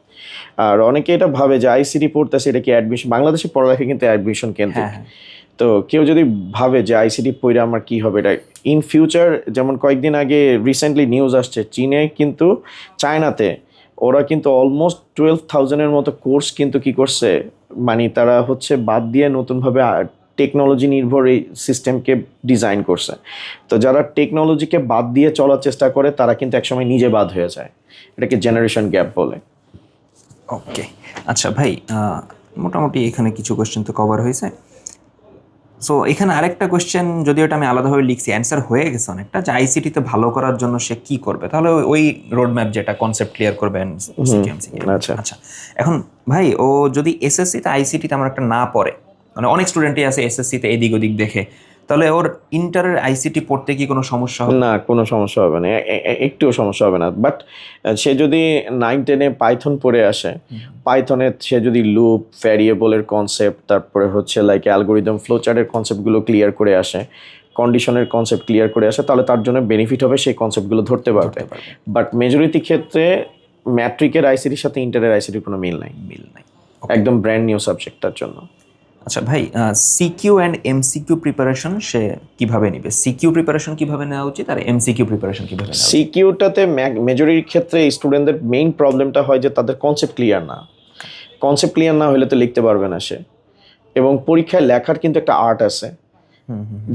আর অনেকে এটা ভাবে যে আইসিটি পড়তেছে এটা কি অ্যাডমিশন, বাংলাদেশে পড়ালেখা কিন্তু অ্যাডমিশন কেন্দ্রিক। তো কেউ যদি ভাবে যে আইসিটি পড়ে আমার কি হবে, এটা ইন ফিউচার, যেমন কয়েকদিন আগে রিসেন্টলি নিউজ আসছে চীনে কিন্তু, চায়নাতে ওরা কিন্তু অলমোস্ট 12,000-এর মতো কোর্স কিন্তু কি করছে, মানে তারা হচ্ছে বাদ দিয়ে নতুনভাবে টেকনোলজি নির্ভর এই সিস্টেমকে ডিজাইন করছে। তো যারা টেকনোলজিকে বাদ দিয়ে চলার চেষ্টা করে তারা কিন্তু একসময় নিজে বাদ হয়ে যায়, এটাকে জেনারেশন গ্যাপ বলে। ওকে, আচ্ছা ভাই, মোটামুটি এখানে কিছু কোশ্চেন তো কভার হয়েছে। সো এখানে আরেকটা কোশ্চেন, যদিও এটা আমি আলাদাভাবে লিখছি, অ্যান্সার হয়ে গেছে অনেকটা, যে আইসিটিতে ভালো করার জন্য সে কি করবে, তাহলে ওই রোড ম্যাপ যেটা কনসেপ্ট ক্লিয়ার করবেন। আচ্ছা, এখন ভাই ও যদি এসএসসিতে আইসিটিতে আমার একটা না পড়ে, মানে অনেক স্টুডেন্টই আছে এসএসসিতে এদিক ওদিক দেখে, তাহলে ওর ইন্টারের আইসিটি পড়তে কি কোনো সমস্যা হবে? না, কোনো সমস্যা হবে না, একটুও সমস্যা হবে না। বাট সে যদি 9-10-এ পাইথন পড়ে আসে, পাইথনে সে যদি লুপ, ভ্যারিয়েবলের কনসেপ্ট, তারপরে হচ্ছে লাইক অ্যালগোরিদম, ফ্লোচার্টের কনসেপ্টগুলো ক্লিয়ার করে আসে, কন্ডিশনের কনসেপ্ট ক্লিয়ার করে আসে, তাহলে তার জন্য বেনিফিট হবে, সেই কনসেপ্টগুলো ধরতে পারবে। বাট মেজরিটি ক্ষেত্রে ম্যাট্রিকের আইসিটির সাথে ইন্টারের আইসিটির কোনো মিল নাই, একদম ব্র্যান্ড নিউ সাবজেক্ট তার জন্য। আচ্ছা ভাই, সিকিউ অ্যান্ড এমসিকিউ প্রিপারেশন সে কিভাবে নেবে? সিকিউ প্রিপারেশন কিভাবে নেওয়া উচিত আর এমসিকিউ প্রিপারেশন কিভাবে নেওয়া উচিত? সিকিউটাতে মেজরিটির ক্ষেত্রে স্টুডেন্টদের মেইন প্রবলেমটা হয় যে তাদের কনসেপ্ট ক্লিয়ার না। কনসেপ্ট ক্লিয়ার না হলে তো লিখতে পারবে না সে। এবং পরীক্ষায় লেখার কিন্তু একটা আর্ট আছে।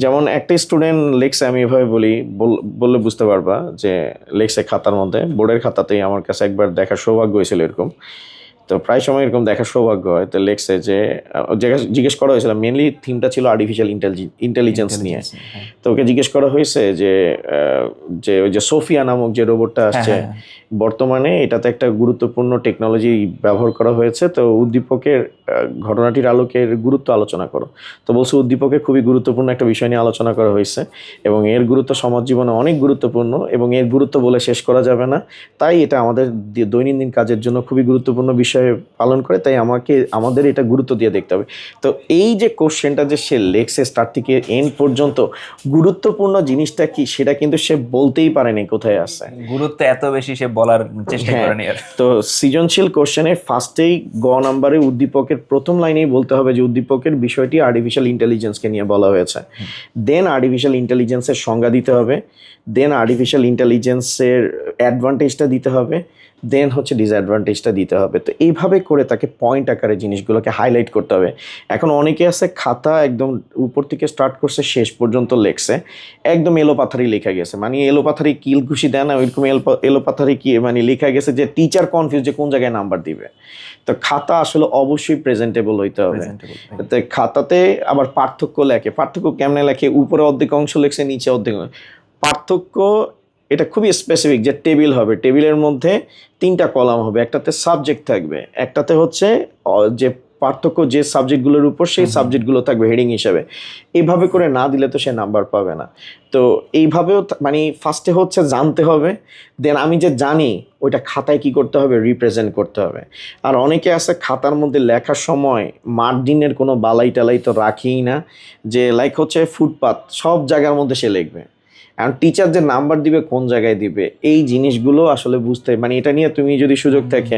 যেমন একটা স্টুডেন্ট লেখছে, আমি এভাবে বললে বুঝতে পারবা, যে লেখছে খাতার মধ্যে, বোর্ডের খাতাতেই, আমার কাছে একবার দেখার সৌভাগ্য হয়েছিল এরকম। তো প্রায় সময় এরকম দেখার সৌভাগ্য হয়। তো লেখছে যে, জিজ্ঞেস করা হয়েছিল, মেনলি থিমটা ছিল আর্টিফিশিয়াল ইন্টেলিজেন্স নিয়ে। তো ওকে জিজ্ঞেস করা হয়েছে যে ওই যে সোফিয়া নামক যে রোবটটা আসছে বর্তমানে, এটাতে একটা গুরুত্বপূর্ণ টেকনোলজি ব্যবহার করা হয়েছে, তো উদ্দীপকের ঘটনাটির আলোকের গুরুত্ব আলোচনা করো। তো বলছে উদ্দীপকের খুবই গুরুত্বপূর্ণ একটা বিষয় নিয়ে আলোচনা করা হয়েছে এবং এর গুরুত্ব সমাজ জীবনে অনেক গুরুত্বপূর্ণ এবং এর গুরুত্ব বলে শেষ করা যাবে না। তাই এটা আমাদের দৈনন্দিন কাজের জন্য খুবই গুরুত্বপূর্ণ বিষয় পালন করে, তাই আমাদের এটা গুরুত্ব দিয়ে দেখতে হবে। তো এই যে কোশ্চেনটা যে সে লেখছে স্টার্ট থেকে এন্ড পর্যন্ত, গুরুত্বপূর্ণ জিনিসটা কি সেটা কিন্তু সে বলতেই পারেনি কোথায় আছে। গুরুত্ব এত বেশি সে বলার চেষ্টা করেনি। তো সৃজনশীল কোশ্চেনে ফার্স্টেই নাম্বারে উদ্দীপকের প্রথম লাইনেই বলতে হবে যে উদ্দীপকের বিষয়টি আর্টিফিশিয়াল ইন্টেলিজেন্সকে নিয়ে বলা হয়েছে। দেন আর্টিফিশিয়াল ইন্টেলিজেন্সের সংজ্ঞা দিতে হবে, দেন আর্টিফিশিয়াল ইন্টেলিজেন্সের অ্যাডভান্টেজটা দিতে হবে, দেন হচ্ছে ডিসঅ্যাডভান্টেজটা দিতে হবে। তো এইভাবে করে তাকে পয়েন্ট আকারে জিনিসগুলোকে হাইলাইট করতে হবে। এখন অনেকে আছে খাতা একদম উপর থেকে স্টার্ট করছে শেষ পর্যন্ত লেখছে, একদম এলোপাথারি লেখা গেছে, মানে এলোপাথারি কিল ঘুষি দেয় না ওইরকম এলোপাথারি কি মানে লেখা গেছে যে টিচার কনফিউজ যে কোন জায়গায় নাম্বার দিবে। তো খাতা আসলে অবশ্যই প্রেজেন্টেবল হইতে হবে। তো খাতাতে আবার পার্থক্য লেখে, পার্থক্য কেমনে লেখে, উপরে অর্ধেক অংশ লেখছে, নিচে অর্ধেক। পার্থক্য এটা খুবই স্পেসিফিক, যে টেবিল হবে, টেবিলের মধ্যে 3টা কলাম হবে, একটাতে সাবজেক্ট থাকবে, একটাতে হচ্ছে যে পার্থক্য যে সাবজেক্টগুলোর উপর সেই সাবজেক্টগুলো থাকবে হেডিং হিসেবে। এইভাবে করে না দিলে তো সে নাম্বার পাবে না। তো এইভাবেও মানে ফার্স্টে হচ্ছে জানতে হবে, দেন আমি যে জানি ওইটা খাতায় কি করতে হবে, রিপ্রেজেন্ট করতে হবে। আর অনেকে আছে খাতার মধ্যে লেখার সময় মার্জিনের কোনো বালাই টালাই তো রাখেই না, যে লাইক হচ্ছে ফুটপাত সব জায়গার মধ্যে সে লিখবে। এখন টিচার যে নাম্বার দিবে কোন জায়গায় দিবে, এই জিনিসগুলো আসলে বুঝতে, মানে এটা নিয়ে তুমি যদি সুযোগ থাকে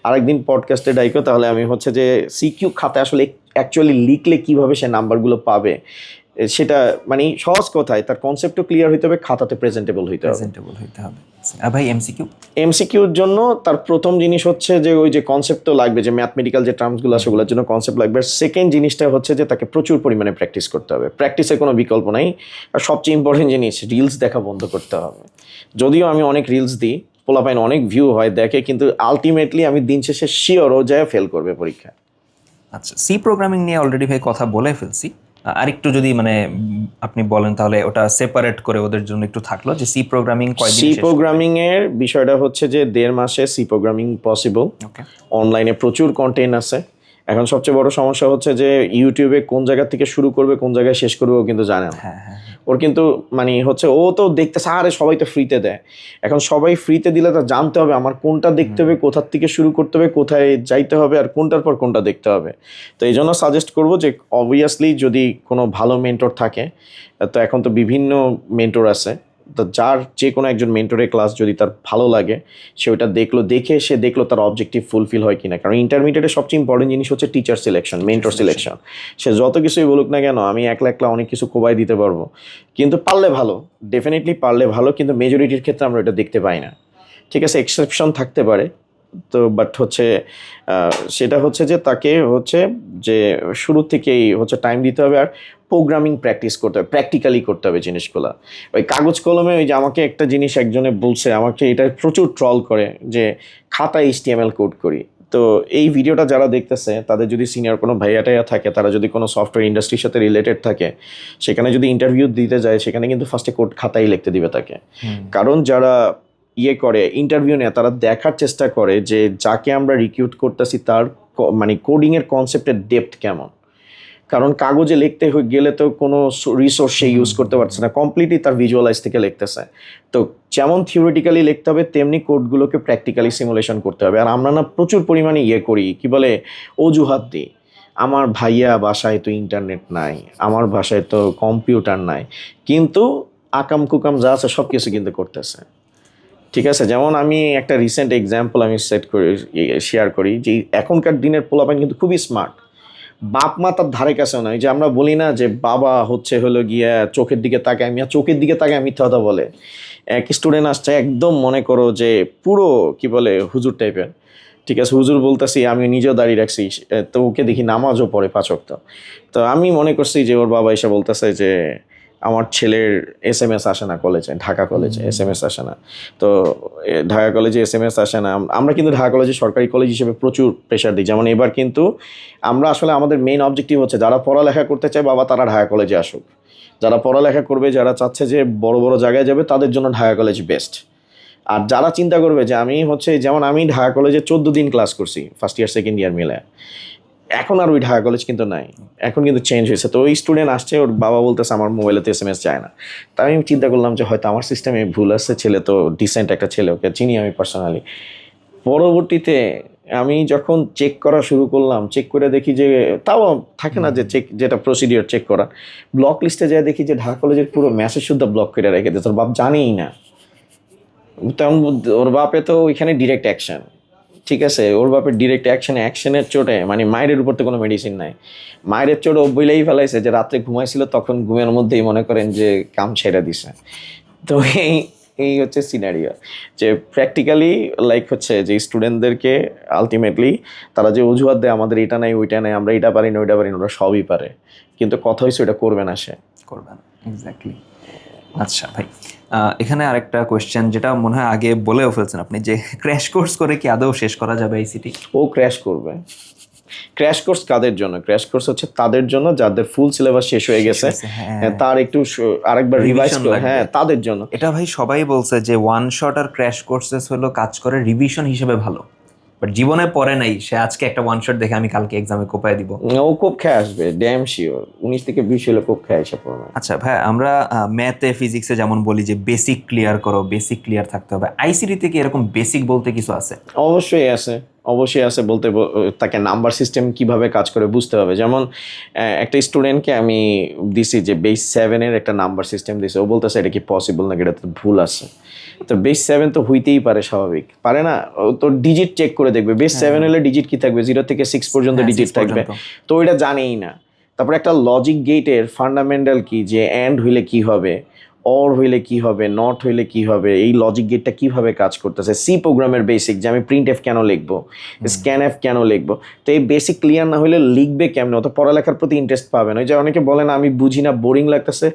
আরেকদিন পডকাস্টে ডাইকো, তাহলে আমি হচ্ছে যে সিকিউ খাতায় আসলে অ্যাকচুয়ালি লিখলে কিভাবে সে নাম্বারগুলো পাবে সেটা, মানে সহজ কথায় তার কনসেপ্টও ক্লিয়ার হইতে হবে, খাতাতে প্রেজেন্টেবল হইতে হবে। ভাই এমসিকিউর জন্য তার প্রথম জিনিস হচ্ছে যে ওই যে কনসেপ্ট তো লাগবে, যে ম্যাথমেটিক্যাল যে টার্মসগুলো আছে ওগুলোর জন্য কনসেপ্ট লাগবে। সেকেন্ড জিনিসটা হচ্ছে যে তাকে প্রচুর পরিমাণে প্র্যাকটিস করতে হবে, প্র্যাকটিসের কোনো বিকল্প নাই। আর সবচেয়ে ইম্পর্টেন্ট জিনিস, রিলস দেখা বন্ধ করতে হবে। যদিও আমি অনেক রিলস দিই, পোলাপাইন অনেক ভিউ হয় দেখে, কিন্তু আলটিমেটলি আমি দিন শেষে শিওর ও যায় ফেল করবে পরীক্ষায়। আচ্ছা, সি প্রোগ্রামিং নিয়ে অলরেডি ভাই কথা বলে ফেলছি। আরেকটু যদি মানে আপনি বলেন তাহলে ওটা সেপারেট করে ওদের জন্য একটু থাকলো যে সি প্রোগ্রামিং কয়দিন সি শেষ করবে? প্রোগ্রামিং এর বিষয়টা হচ্ছে যে 1.5 মাসে সি প্রোগ্রামিং পসিবল। ওকে। অনলাইনে প্রচুর কন্টেন্ট আছে। এখন সবচেয়ে বড় সমস্যা হচ্ছে যে ইউটিউবে কোন জায়গা থেকে শুরু করবে কোন জায়গায় শেষ করবে ও কিন্তু জানে না। হ্যাঁ হ্যাঁ হ্যাঁ। ওর কিন্তু মানে হচ্ছে ও তো দেখতেছে আরে সবাই তো ফ্রিতে দেয়, এখন সবাই ফ্রিতে দিলে তো জানতে হবে আমার কোনটা দেখতে হবে, কোথার থেকে শুরু করতে হবে, কোথায় যাইতে হবে আর কোনটার পর কোনটা দেখতে হবে। তো এই জন্য সাজেস্ট করবো যে অবভিয়াসলি যদি কোনো ভালো মেন্টর থাকে, তো এখন তো বিভিন্ন মেন্টর আছে, তো যার যে কোনো একজন মেন্টরের ক্লাস যদি তার ভালো লাগে সে ওটা দেখে সে দেখলো তার অবজেক্টিভ ফুলফিল হয় কিনা। কারণ ইন্টারমিডিয়েটের সবচেয়ে ইম্পর্টেন্ট জিনিস হচ্ছে টিচার সিলেকশন, মেন্টর সিলেকশন। সে যত কিছুই বলুক না কেন আমি একলা একলা অনেক কিছু কোবাই দিতে পারবো, কিন্তু পারলে ভালো, ডেফিনেটলি পারলে ভালো, কিন্তু মেজরিটির ক্ষেত্রে আমরা এটা দেখতে পাই না। ঠিক আছে, এক্সেপশন থাকতে পারে, তো বাট হচ্ছে সেটা হচ্ছে যে তাকে হচ্ছে যে শুরু থেকেই হচ্ছে টাইম দিতে হবে আর প্রোগ্রামিং প্র্যাকটিস করতে হবে, প্র্যাকটিক্যালি করতে হবে জিনিসগুলো। ওই কাগজ কলমে ওই যে আমাকে একটা জিনিস একজনে বলছে, আমাকে এটা প্রচুর ট্রল করে যে খাতায় HTML কোড করি। তো এই ভিডিওটা যারা দেখতেছে তাদের যদি সিনিয়র কোনো ভাইয়া থাকে, তারা যদি কোনো সফটওয়্যার ইন্ডাস্ট্রির সাথে রিলেটেড থাকে, সেখানে যদি ইন্টারভিউ দিতে যায় সেখানে কিন্তু ফার্স্টে কোড খাতায় লিখতে দিবে তাকে। কারণ যারা করে ইন্টারভিউ নেয় তারা দেখার চেষ্টা করে যে যাকে আমরা রিক্রুট করতেছি তার মানে কোডিংয়ের কনসেপ্টের ডেপথ কেমন। কারণ কাগজে লিখতে গেলে তো কোনো রিসোর্স সে ইউজ করতে পারছে না, কমপ্লিটলি তার ভিজুয়ালাইজ থেকে লিখতেছে। তো যেমন থিওরিটিক্যালি লিখতে হবে তেমনি কোডগুলোকে প্র্যাকটিক্যালি সিমুলেশন করতে হবে। আর আমরা না প্রচুর পরিমাণে করি কি বলে অজুহাত দিই, আমার ভাইয়া বাসায় তো ইন্টারনেট নাই, আমার বাসায় তো কম্পিউটার নাই, কিন্তু আকাম কুকাম যা আছে সব কিছু কিন্তু করতেছে। ঠিক আছে, যেমন আমি একটা রিসেন্ট এক্সাম্পল আমি শেয়ার করি যে এখনকার দিনের পোলাপান কিন্তু খুবই স্মার্ট, বাপ মা তার ধারে কাছেও নয়। যে আমরা বলি না যে বাবা হচ্ছে হলো গিয়া চোখের দিকে তাকায়, মিয়া চোখের দিকে তাকায় মিথ্যা কথা বলে। এক স্টুডেন্ট আসছে একদম মনে করো যে পুরো কি বলে হুজুর টাইপের, ঠিক আছে হুজুর বলতেছি, আমি নিজেও দাঁড়িয়ে রাখছি, তো ওকে দেখি নামাজও পড়ে 5 ওয়াক্ত। তো আমি মনে করছি যে ওর বাবা এসে বলতেছে যে আমার ছেলের SMS আসে না কলেজে, ঢাকা কলেজে SMS আসে না। তো ঢাকা কলেজে SMS আসে না, আমরা কিন্তু ঢাকা কলেজে সরকারি কলেজ হিসেবে প্রচুর প্রেশার দিই। যেমন এবার কিন্তু আমরা আসলে আমাদের মেইন অবজেক্টিভ হচ্ছে যারা পড়ালেখা করতে চায় বাবা তারা ঢাকা কলেজে আসুক, যারা পড়ালেখা করবে যারা চাচ্ছে যে বড় বড় জায়গায় যাবে তাদের জন্য ঢাকা কলেজ বেস্ট। আর যারা চিন্তা করবে যে আমি হচ্ছে যেমন আমি ঢাকা কলেজে 14 দিন ক্লাস করছি ফার্স্ট ইয়ার সেকেন্ড ইয়ার মিলে, এখন আর ওই ঢাকা কলেজ কিন্তু নাই, এখন কিন্তু চেঞ্জ হয়েছে। তো ওই স্টুডেন্ট আসছে, ওর বাবা বলতেছে আমার মোবাইলে তো SMS যায় না। তাই আমি চিন্তা করলাম যে হয়তো আমার সিস্টেমে ভুল আছে, ছেলে তো ডিসেন্ট একটা ছেলে, ওকে চিনি আমি পার্সোনালি। পরবর্তীতে আমি যখন চেক করা শুরু করলাম, চেক করে দেখি যে তাও থাকে না যে চেক যেটা প্রসিডিওর চেক করা, ব্লক লিস্টে যায় দেখি যে ঢাকা কলেজের পুরো মেসেজ শুদ্ধ ব্লক করে রেখে দিয়েছে, তোর বাপ জানেই না। তেমন ওর বাপে তো ওইখানে ডিরেক্ট অ্যাকশন, ঠিক আছে ওর বাপের ডিরেক্ট অ্যাকশনের চোটে মানে মায়ের উপর তো কোনো মেডিসিন নাই, মায়ের চোটে ও বইলেই ফেলাইছে যে রাত্রে ঘুমাইছিল তখন ঘুমের মধ্যেই মনে করেন যে কাম ছেড়ে দিছে। তো এই এই হচ্ছে সিনারিও যে প্র্যাকটিক্যালি লাইক হচ্ছে যে স্টুডেন্টদেরকে আলটিমেটলি তারা যে অজুহাত দেয় আমাদের এটা নাই ওইটা নাই, আমরা এটা পারি না ওইটা পারি না, ওরা সবই পারে, কিন্তু কথা হচ্ছে ওটা করবে না, সে করবে না। এক্স্যাক্টলি। আচ্ছা ভাই, এখানে আরেকটা কোয়েশ্চেন যেটা মনে হয় আগে বলেও ফেলছেন আপনি, যে ক্র্যাশ কোর্স করে কি আদৌ শেষ করা যাবে আইসিটি? ও ক্র্যাশ করবে। ক্র্যাশ কোর্স কাদের জন্য? ক্র্যাশ কোর্স হচ্ছে তাদের জন্য যাদের ফুল সিলেবাস শেষ হয়ে গেছে, তার একটু আরেকবার রিভাইজ করে, হ্যাঁ তাদের জন্য। এটা ভাই সবাই বলছে যে ওয়ান শট আর ক্র্যাশ কোর্সেস হলো কাজ করে রিভিশন হিসেবে ভালো, বাট জীবনে পড়ে নাই, সে আজকে একটা ওয়ান শট দেখে আমি কালকে এক্সামে কোপায় দিব। ও কোপ খেয়ে আসবে ড্যাম শিওর, 19 থেকে 20 হলে কোপ খেয়ে এসে পড়বে। আচ্ছা ভাই, আমরা ম্যাথে ফিজিক্সে যেমন বলি যে বেসিক ক্লিয়ার করো, বেসিক ক্লিয়ার থাকতে হবে, আইসিটি কি এরকম বেসিক বলতে কিছু আছে? অবশ্যই আছে, অবশ্যই আছে। বলতে তাকে নাম্বার সিস্টেম কিভাবে কাজ করে বুঝতে হবে। যেমন একটা স্টুডেন্টকে আমি দিছি যে বেস 7-এর একটা নাম্বার সিস্টেম দিছে, ও বলতেছে এটা কি পসিবল নাকি, এটা তো ভুল আছে। তো বেস 7 তো হইতেই পারে, স্বাভাবিক পারে না, ও তো ডিজিট চেক করে দেখবে বেস 7 হলে ডিজিট কি থাকবে, 0 থেকে 6 পর্যন্ত ডিজিট থাকবে, তো ওইটা জানেই না। তারপর একটা লজিক গেটের ফান্ডামেন্টাল কি, যে অ্যান্ড হইলে কি হবে, অর হইলে কি হবে, নট হইলে কি হবে, এই লজিক গেটটা কিভাবে কাজ করতেছে, সি প্রোগ্রামের বেসিক যে আমি প্রিন্ট এফ কেন লিখবো, স্ক্যান এফ কেন লিখবো, তো এই বেসিক ক্লিয়ার না হলে লিখবে কেমনে, অত পড়ালেখার প্রতি ইন্টারেস্ট পাবে না। ওই যে অনেকে বলে না আমি বুঝি না, বোরিং লাগতেছে,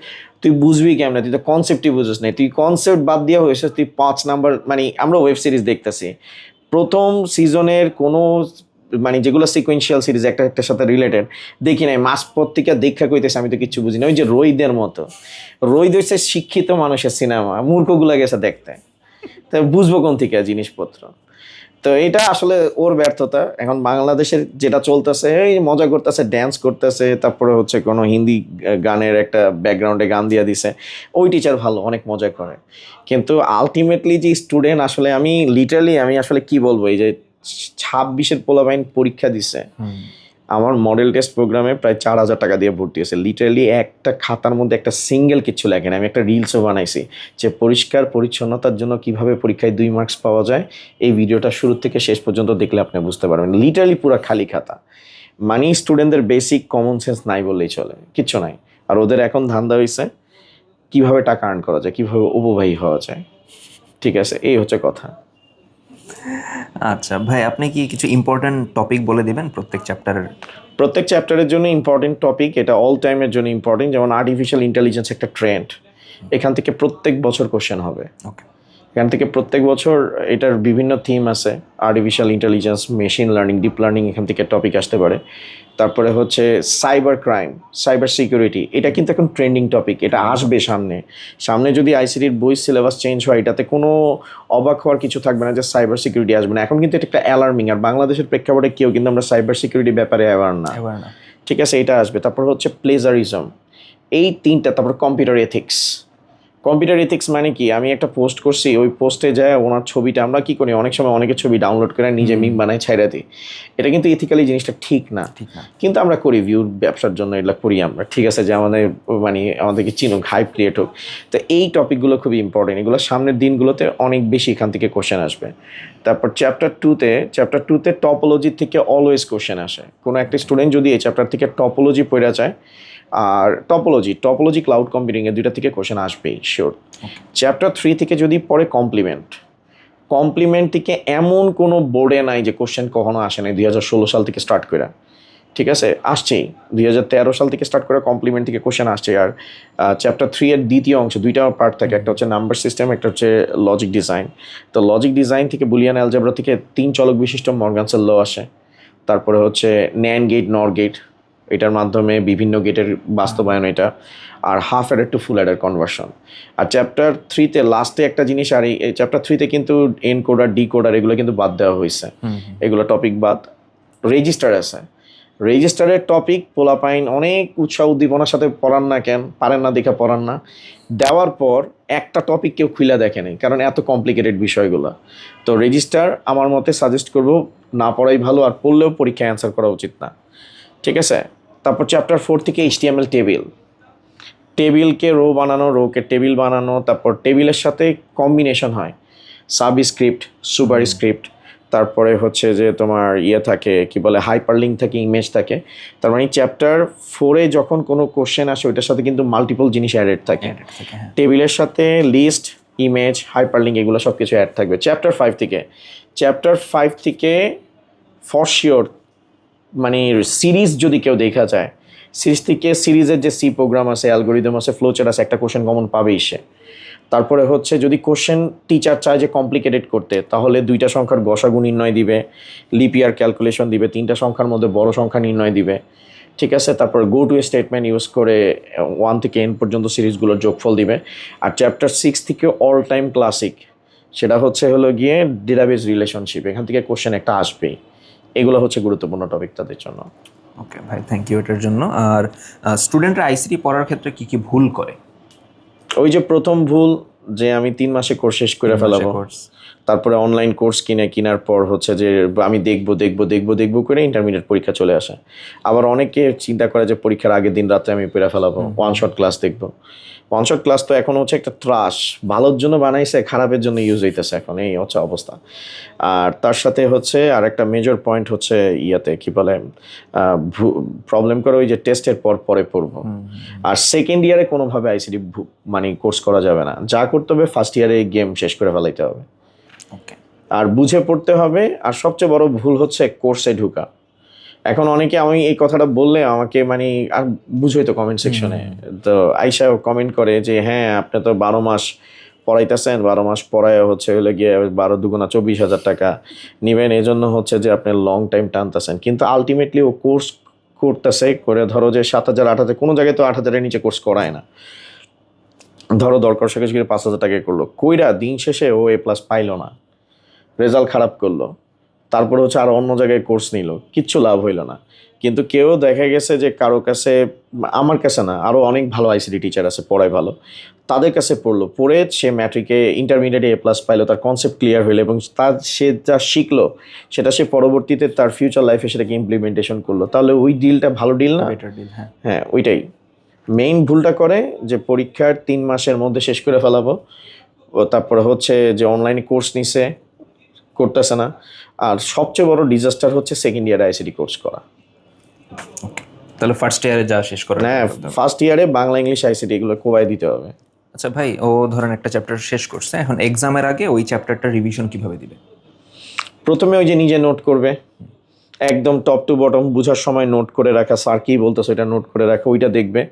তুই বুঝবি কেমনে, তুই তো কনসেপ্টই বুঝিস না, তুই কনসেপ্ট বাদ দিয়ে হয়েছে তুই 5 নাম্বার, মানে আমরা ওয়েব সিরিজ দেখতেছি, প্রথম সিজনের কোনো মানে যেগুলো সিকোয়েন্সিয়াল সিরিজ একটা একটার সাথে রিলেটেড দেখি নাই, মাস পত্রিকা দেখা কইতেছে আমি তো কিচ্ছু বুঝি না। ওই যে রোহিতদের মতো, রোহিত হচ্ছে শিক্ষিত মানুষের সিনেমা, মূর্খগুলা গেছে দেখতে, তো বুঝবো কোন থেকে জিনিসপত্র। তো এটা আসলে ওর ব্যর্থতা। এখন বাংলাদেশের যেটা চলতেছে, এই মজা করতেছে, ড্যান্স করতেছে, তারপরে হচ্ছে কোনো হিন্দি গানের একটা ব্যাকগ্রাউন্ডে গান দিয়ে দিছে, ওই টিচার ভালো, অনেক মজা করে। কিন্তু আলটিমেটলি যে স্টুডেন্ট, আসলে আমি লিটারালি আমি আসলে কি বলবো, এই যে 26-এর পোলাপাইন পরীক্ষা দিছে, আমার মডেল টেস্ট প্রোগ্রামে প্রায় 4,000 টাকা দিয়ে ভর্তি হয়েছে। লিটারালি একটা খাতার মধ্যে একটা সিঙ্গেল কিচ্ছু লেখেন। আমি একটা রিলসও বানাইছি যে পরিষ্কার পরিচ্ছন্নতার জন্য কিভাবে পরীক্ষায় 2 মার্কস পাওয়া যায়। এই ভিডিওটা শুরু থেকে শেষ পর্যন্ত দেখলে আপনি বুঝতে পারবেন, লিটারালি পুরো খালি খাতা। মানে স্টুডেন্টদের বেসিক কমন সেন্স নাই বললেই চলে, কিচ্ছু নাই। আর ওদের এখন ধান্দা হয়েছে কিভাবে টাকা আর্ন করা যায়, কিভাবে উপবাহী হওয়া যায়। ঠিক আছে, এই হচ্ছে কথা। আচ্ছা ভাই, আপনি কি কিছু ইম্পর্ট্যান্ট টপিক বলে দিবেন প্রত্যেক চ্যাপ্টারের? প্রত্যেক চ্যাপ্টারের জন্য ইম্পর্টেন্ট টপিক, এটা অল টাইমের জন্য ইম্পর্টেন্ট। যেমন আর্টিফিশিয়াল ইন্টেলিজেন্স একটা ট্রেন্ড, এখান থেকে প্রত্যেক বছর কোশ্চেন হবে। ওকে। এখান থেকে প্রত্যেক বছর এটার বিভিন্ন থিম আছে, artificial intelligence, machine learning, deep learning, এখান থেকে টপিক আসতে পারে। তারপরে হচ্ছে সাইবার ক্রাইম, সাইবার সিকিউরিটি, এটা কিন্তু এখন ট্রেন্ডিং টপিক, এটা আসবে সামনে। সামনে যদি আইসিটির বই সিলেবাস চেঞ্জ হয়, এটাতে কোনো অবাক হওয়ার কিছু থাকবে না যে সাইবার সিকিউরিটি আসবে না। এখন কিন্তু এটা একটা অ্যালার্মিং, আর বাংলাদেশের প্রেক্ষাপটে কেউ কিন্তু আমরা সাইবার সিকিউরিটি ব্যাপারে অ্যাওয়ার না। ঠিক আছে, এটা আসবে। তারপর হচ্ছে প্লেজারিজম, এই তিনটা। তারপর কম্পিউটার এথিক্স। কম্পিউটার এথিক্স মানে কি, আমি একটা পোস্ট করছি, ওই পোস্টে যায় ওনার ছবিটা, আমরা কি করি অনেক সময় অনেকের ছবি ডাউনলোড করে নিজে মিম বানাই ছাইড়া দিই, এটা কিন্তু ইথিক্যালি জিনিসটা ঠিক না। কিন্তু আমরা করি ভিউর ব্যবসার জন্য, এগুলো করি আমরা। ঠিক আছে, যে আমাদের মানে আমাদেরকে চিনুক, হাইপ ক্রিয়েট হোক। তো এই টপিকগুলো খুবই ইম্পর্টেন্ট, এগুলো সামনের দিনগুলোতে অনেক বেশি এখান থেকে কোশ্চেন আসবে। তারপর চ্যাপ্টার টুতে টপোলজি থেকে অলওয়েজ কোশ্চেন আসে। কোনো একটা স্টুডেন্ট যদি এই চ্যাপ্টার থেকে টপোলজি পড়া যায়, আর টপোলজি ক্লাউড কম্পিউটিংয়ের দুইটা থেকে কোশ্চেন আসবেই শিওর। চ্যাপ্টার 3 থেকে যদি পড়ে কমপ্লিমেন্ট থেকে এমন কোনো বোর্ডে নাই যে কোশ্চেন কখনো আসে নাই 2016 সাল থেকে স্টার্ট করে। ঠিক আছে, আসছেই 2013 সাল থেকে স্টার্ট করে কমপ্লিমেন্ট থেকে কোশ্চেন আসছে। আর চ্যাপ্টার 3 এর দ্বিতীয় অংশ, দুইটা পার্ট থাকে, একটা হচ্ছে নাম্বার সিস্টেম, একটা হচ্ছে লজিক ডিজাইন। তো লজিক ডিজাইন থেকে বুলিয়ান অ্যালজেব্রা থেকে 3 চলক বিশিষ্ট মর্গানসের ল আসে। তারপরে হচ্ছে ন্যান্ড গেট, নর গেট, এটার মাধ্যমে বিভিন্ন গেটের বাস্তবায়ন এটা, আর half adder to full adder conversion. আর চ্যাপ্টার 3-তে লাস্টে একটা জিনিস, আর এই চ্যাপ্টার 3-তে কিন্তু এনকোডার, ডিকোডার এগুলো কিন্তু বাদ দেওয়া হয়েছে, এগুলো টপিক বাদ। রেজিস্টার আছে, রেজিস্টারের টপিক পোলাপাইন অনেক উৎসাহ উদ্দীপনার সাথে পড়ান না, কেন পারেন না দেখে পড়ান না, দেওয়ার পর একটা টপিক কেউ খুলে দেখে নেই, কারণ এত কমপ্লিকেটেড বিষয়গুলো। তো রেজিস্টার আমার মতে সাজেস্ট করব না পড়াই ভালো, আর পড়লেও পরীক্ষায় অ্যান্সার করা উচিত না। ঠিক আছে। তারপর চ্যাপ্টার 4 থেকে HTML টেবিলকে রো বানানো, রোকে টেবিল বানানো, তারপর টেবিলের সাথে কম্বিনেশন হয়, সাবস্ক্রিপ্ট, সুপারস্ক্রিপ্ট, তারপরে হচ্ছে যে তোমার থাকে কি বলে, হাইপারলিঙ্ক থাকে, ইমেজ থাকে। তার মানে চ্যাপ্টার 4-এ যখন কোনো কোশ্চেন আসে, ওইটার সাথে কিন্তু মাল্টিপল জিনিস অ্যাডেড থাকে। টেবিলের সাথে লিস্ট, ইমেজ, হাইপারলিঙ্ক, এগুলো সব কিছু অ্যাড থাকবে। চ্যাপ্টার 5 থেকে ফর শিওর, মানে সিরিজ যদি কেউ দেখা যায়, সিরিজ থেকে সিরিজের যে সি প্রোগ্রাম আছে, অ্যালগোরিদম আছে, ফ্লোচার্ট আছে, একটা কোশ্চেন কমন পাবেই সে। তারপরে হচ্ছে যদি কোশ্চেন টিচার চায় যে কমপ্লিকেটেড করতে, তাহলে 2টা সংখ্যার গসাগু নির্ণয় দিবে, লিপ ইয়ার ক্যালকুলেশন দিবে, 3টা সংখ্যার মধ্যে বড় সংখ্যা নির্ণয় দিবে। ঠিক আছে। তারপর গো টু স্টেটমেন্ট ইউজ করে 1 থেকে n পর্যন্ত সিরিজগুলোর যোগফল দিবে। আর চ্যাপ্টার 6 থেকে অল টাইম ক্লাসিক, সেটা হলো গিয়ে ডেটাবেস রিলেশনশিপ, এখান থেকে কোশ্চেন একটা আসবেই। এগুলো হচ্ছে গুরুত্বপূর্ণ টপিক তাদের জন্য। ওকে ভাই, থ্যাংক ইউ এটার জন্য। আর স্টুডেন্টরা আইসিটি পড়ার ক্ষেত্রে কি কি ভুল করে? ওই যে প্রথম ভুল, যে আমি 3 মাসে কোর্স শেষ করে ফেলাবো, তারপরে অনলাইন কোর্স কেনার পর হচ্ছে যে আমি দেখবো করে ইন্টারমিডিয়েট পরীক্ষা চলে আসে। আবার অনেকে চিন্তা করে যে পরীক্ষার আগের দিন রাত্রে আমি পড়ে ফেলাবো, ওয়ান শট ক্লাস দেখবো। ওয়ান শট ক্লাস তো এখন হচ্ছে একটা ত্রাস, ভালোর জন্য বানাইছে, খারাপের জন্য ইউজ হইতেছে এখন, এই হচ্ছে অবস্থা। আর তার সাথে হচ্ছে আর একটা মেজর পয়েন্ট হচ্ছে কি বলে, প্রবলেম করে ওই যে টেস্টের পরে পড়বো। আর সেকেন্ড ইয়ারে কোনোভাবে আইসিটি মানে কোর্স করা যাবে না, যা করতে হবে ফার্স্ট ইয়ারে গেম শেষ করে ফেলাইতে হবে। আর বুঝে পড়তে হবে। আর সবচেয়ে বড় ভুল হচ্ছে কোর্সে ঢুকা। এখন অনেকে, আমি এই কথাটা বললে আমাকে মানে আর বুঝোই তো কমেন্ট সেকশনে, তো আইসা কমেন্ট করে যে হ্যাঁ আপনি তো 12 মাস পড়াইতেছেন, 12 মাস পড়ায় হচ্ছে হলে গিয়ে 12 দুগুণা 24,000 টাকা নেবেন, এই জন্য হচ্ছে যে আপনি লং টাইম টানতেছেন, কিন্তু আলটিমেটলি ও কোর্স করতেছে করে ধরো যে 7,000 8,000, কোনো জায়গায় তো 8,000-এর নিচে কোর্স করায় না, ধরো দরকার শেষ করে 5,000 টাকা করলো, কইরা দিন শেষে ও A+ পাইলো না, রেজাল্ট খারাপ করলো, তারপরে হচ্ছে আর অন্য জায়গায় কোর্স নিল, কিচ্ছু লাভ হইলো না। কিন্তু কেউ দেখা গেছে যে কারো কাছে, আমার কাছে না, আরও অনেক ভালো আইসিটি টিচার আছে পড়ায় ভালো, তাদের কাছে পড়লো, পড়ে সে ম্যাট্রিকে ইন্টারমিডিয়েটে A+ পাইলো, তার কনসেপ্ট ক্লিয়ার হইলো এবং তার সে যা শিখলো সেটা সে পরবর্তীতে তার ফিউচার লাইফে সেটাকে ইমপ্লিমেন্টেশন করলো, তাহলে ওই ডিলটা ভালো ডিল না? Better deal. হ্যাঁ, হ্যাঁ, ওইটাই মেইন ভুলটা করে যে পরীক্ষার 3 মাসের মধ্যে শেষ করে ফেলাবো, ও তারপরে হচ্ছে যে অনলাইনে কোর্স নিছে, করতেছে না, আর সবচেয়ে বড় ডিজাস্টার হচ্ছে সেকেন্ড ইয়ারে আইসিটি কোর্স করা। তাহলে ফার্স্ট ইয়ারে যা শেষ করে। হ্যাঁ, ফার্স্ট ইয়ারে বাংলা ইংলিশ আইসিটি এগুলো কোবাই দিতে হবে। আচ্ছা ভাই, ও ধরেন একটা চ্যাপ্টার শেষ করছে, এখন এক্সামের আগে ওই চ্যাপ্টারটা রিভিশন কিভাবে দিবে? প্রথমে ওই যে নিজে নোট করবে, একদম টপ টু বটম বুঝার সময় নোট করে রাখা, স্যার কী বলতেছে ওইটা নোট করে রাখা, ওইটা দেখবে,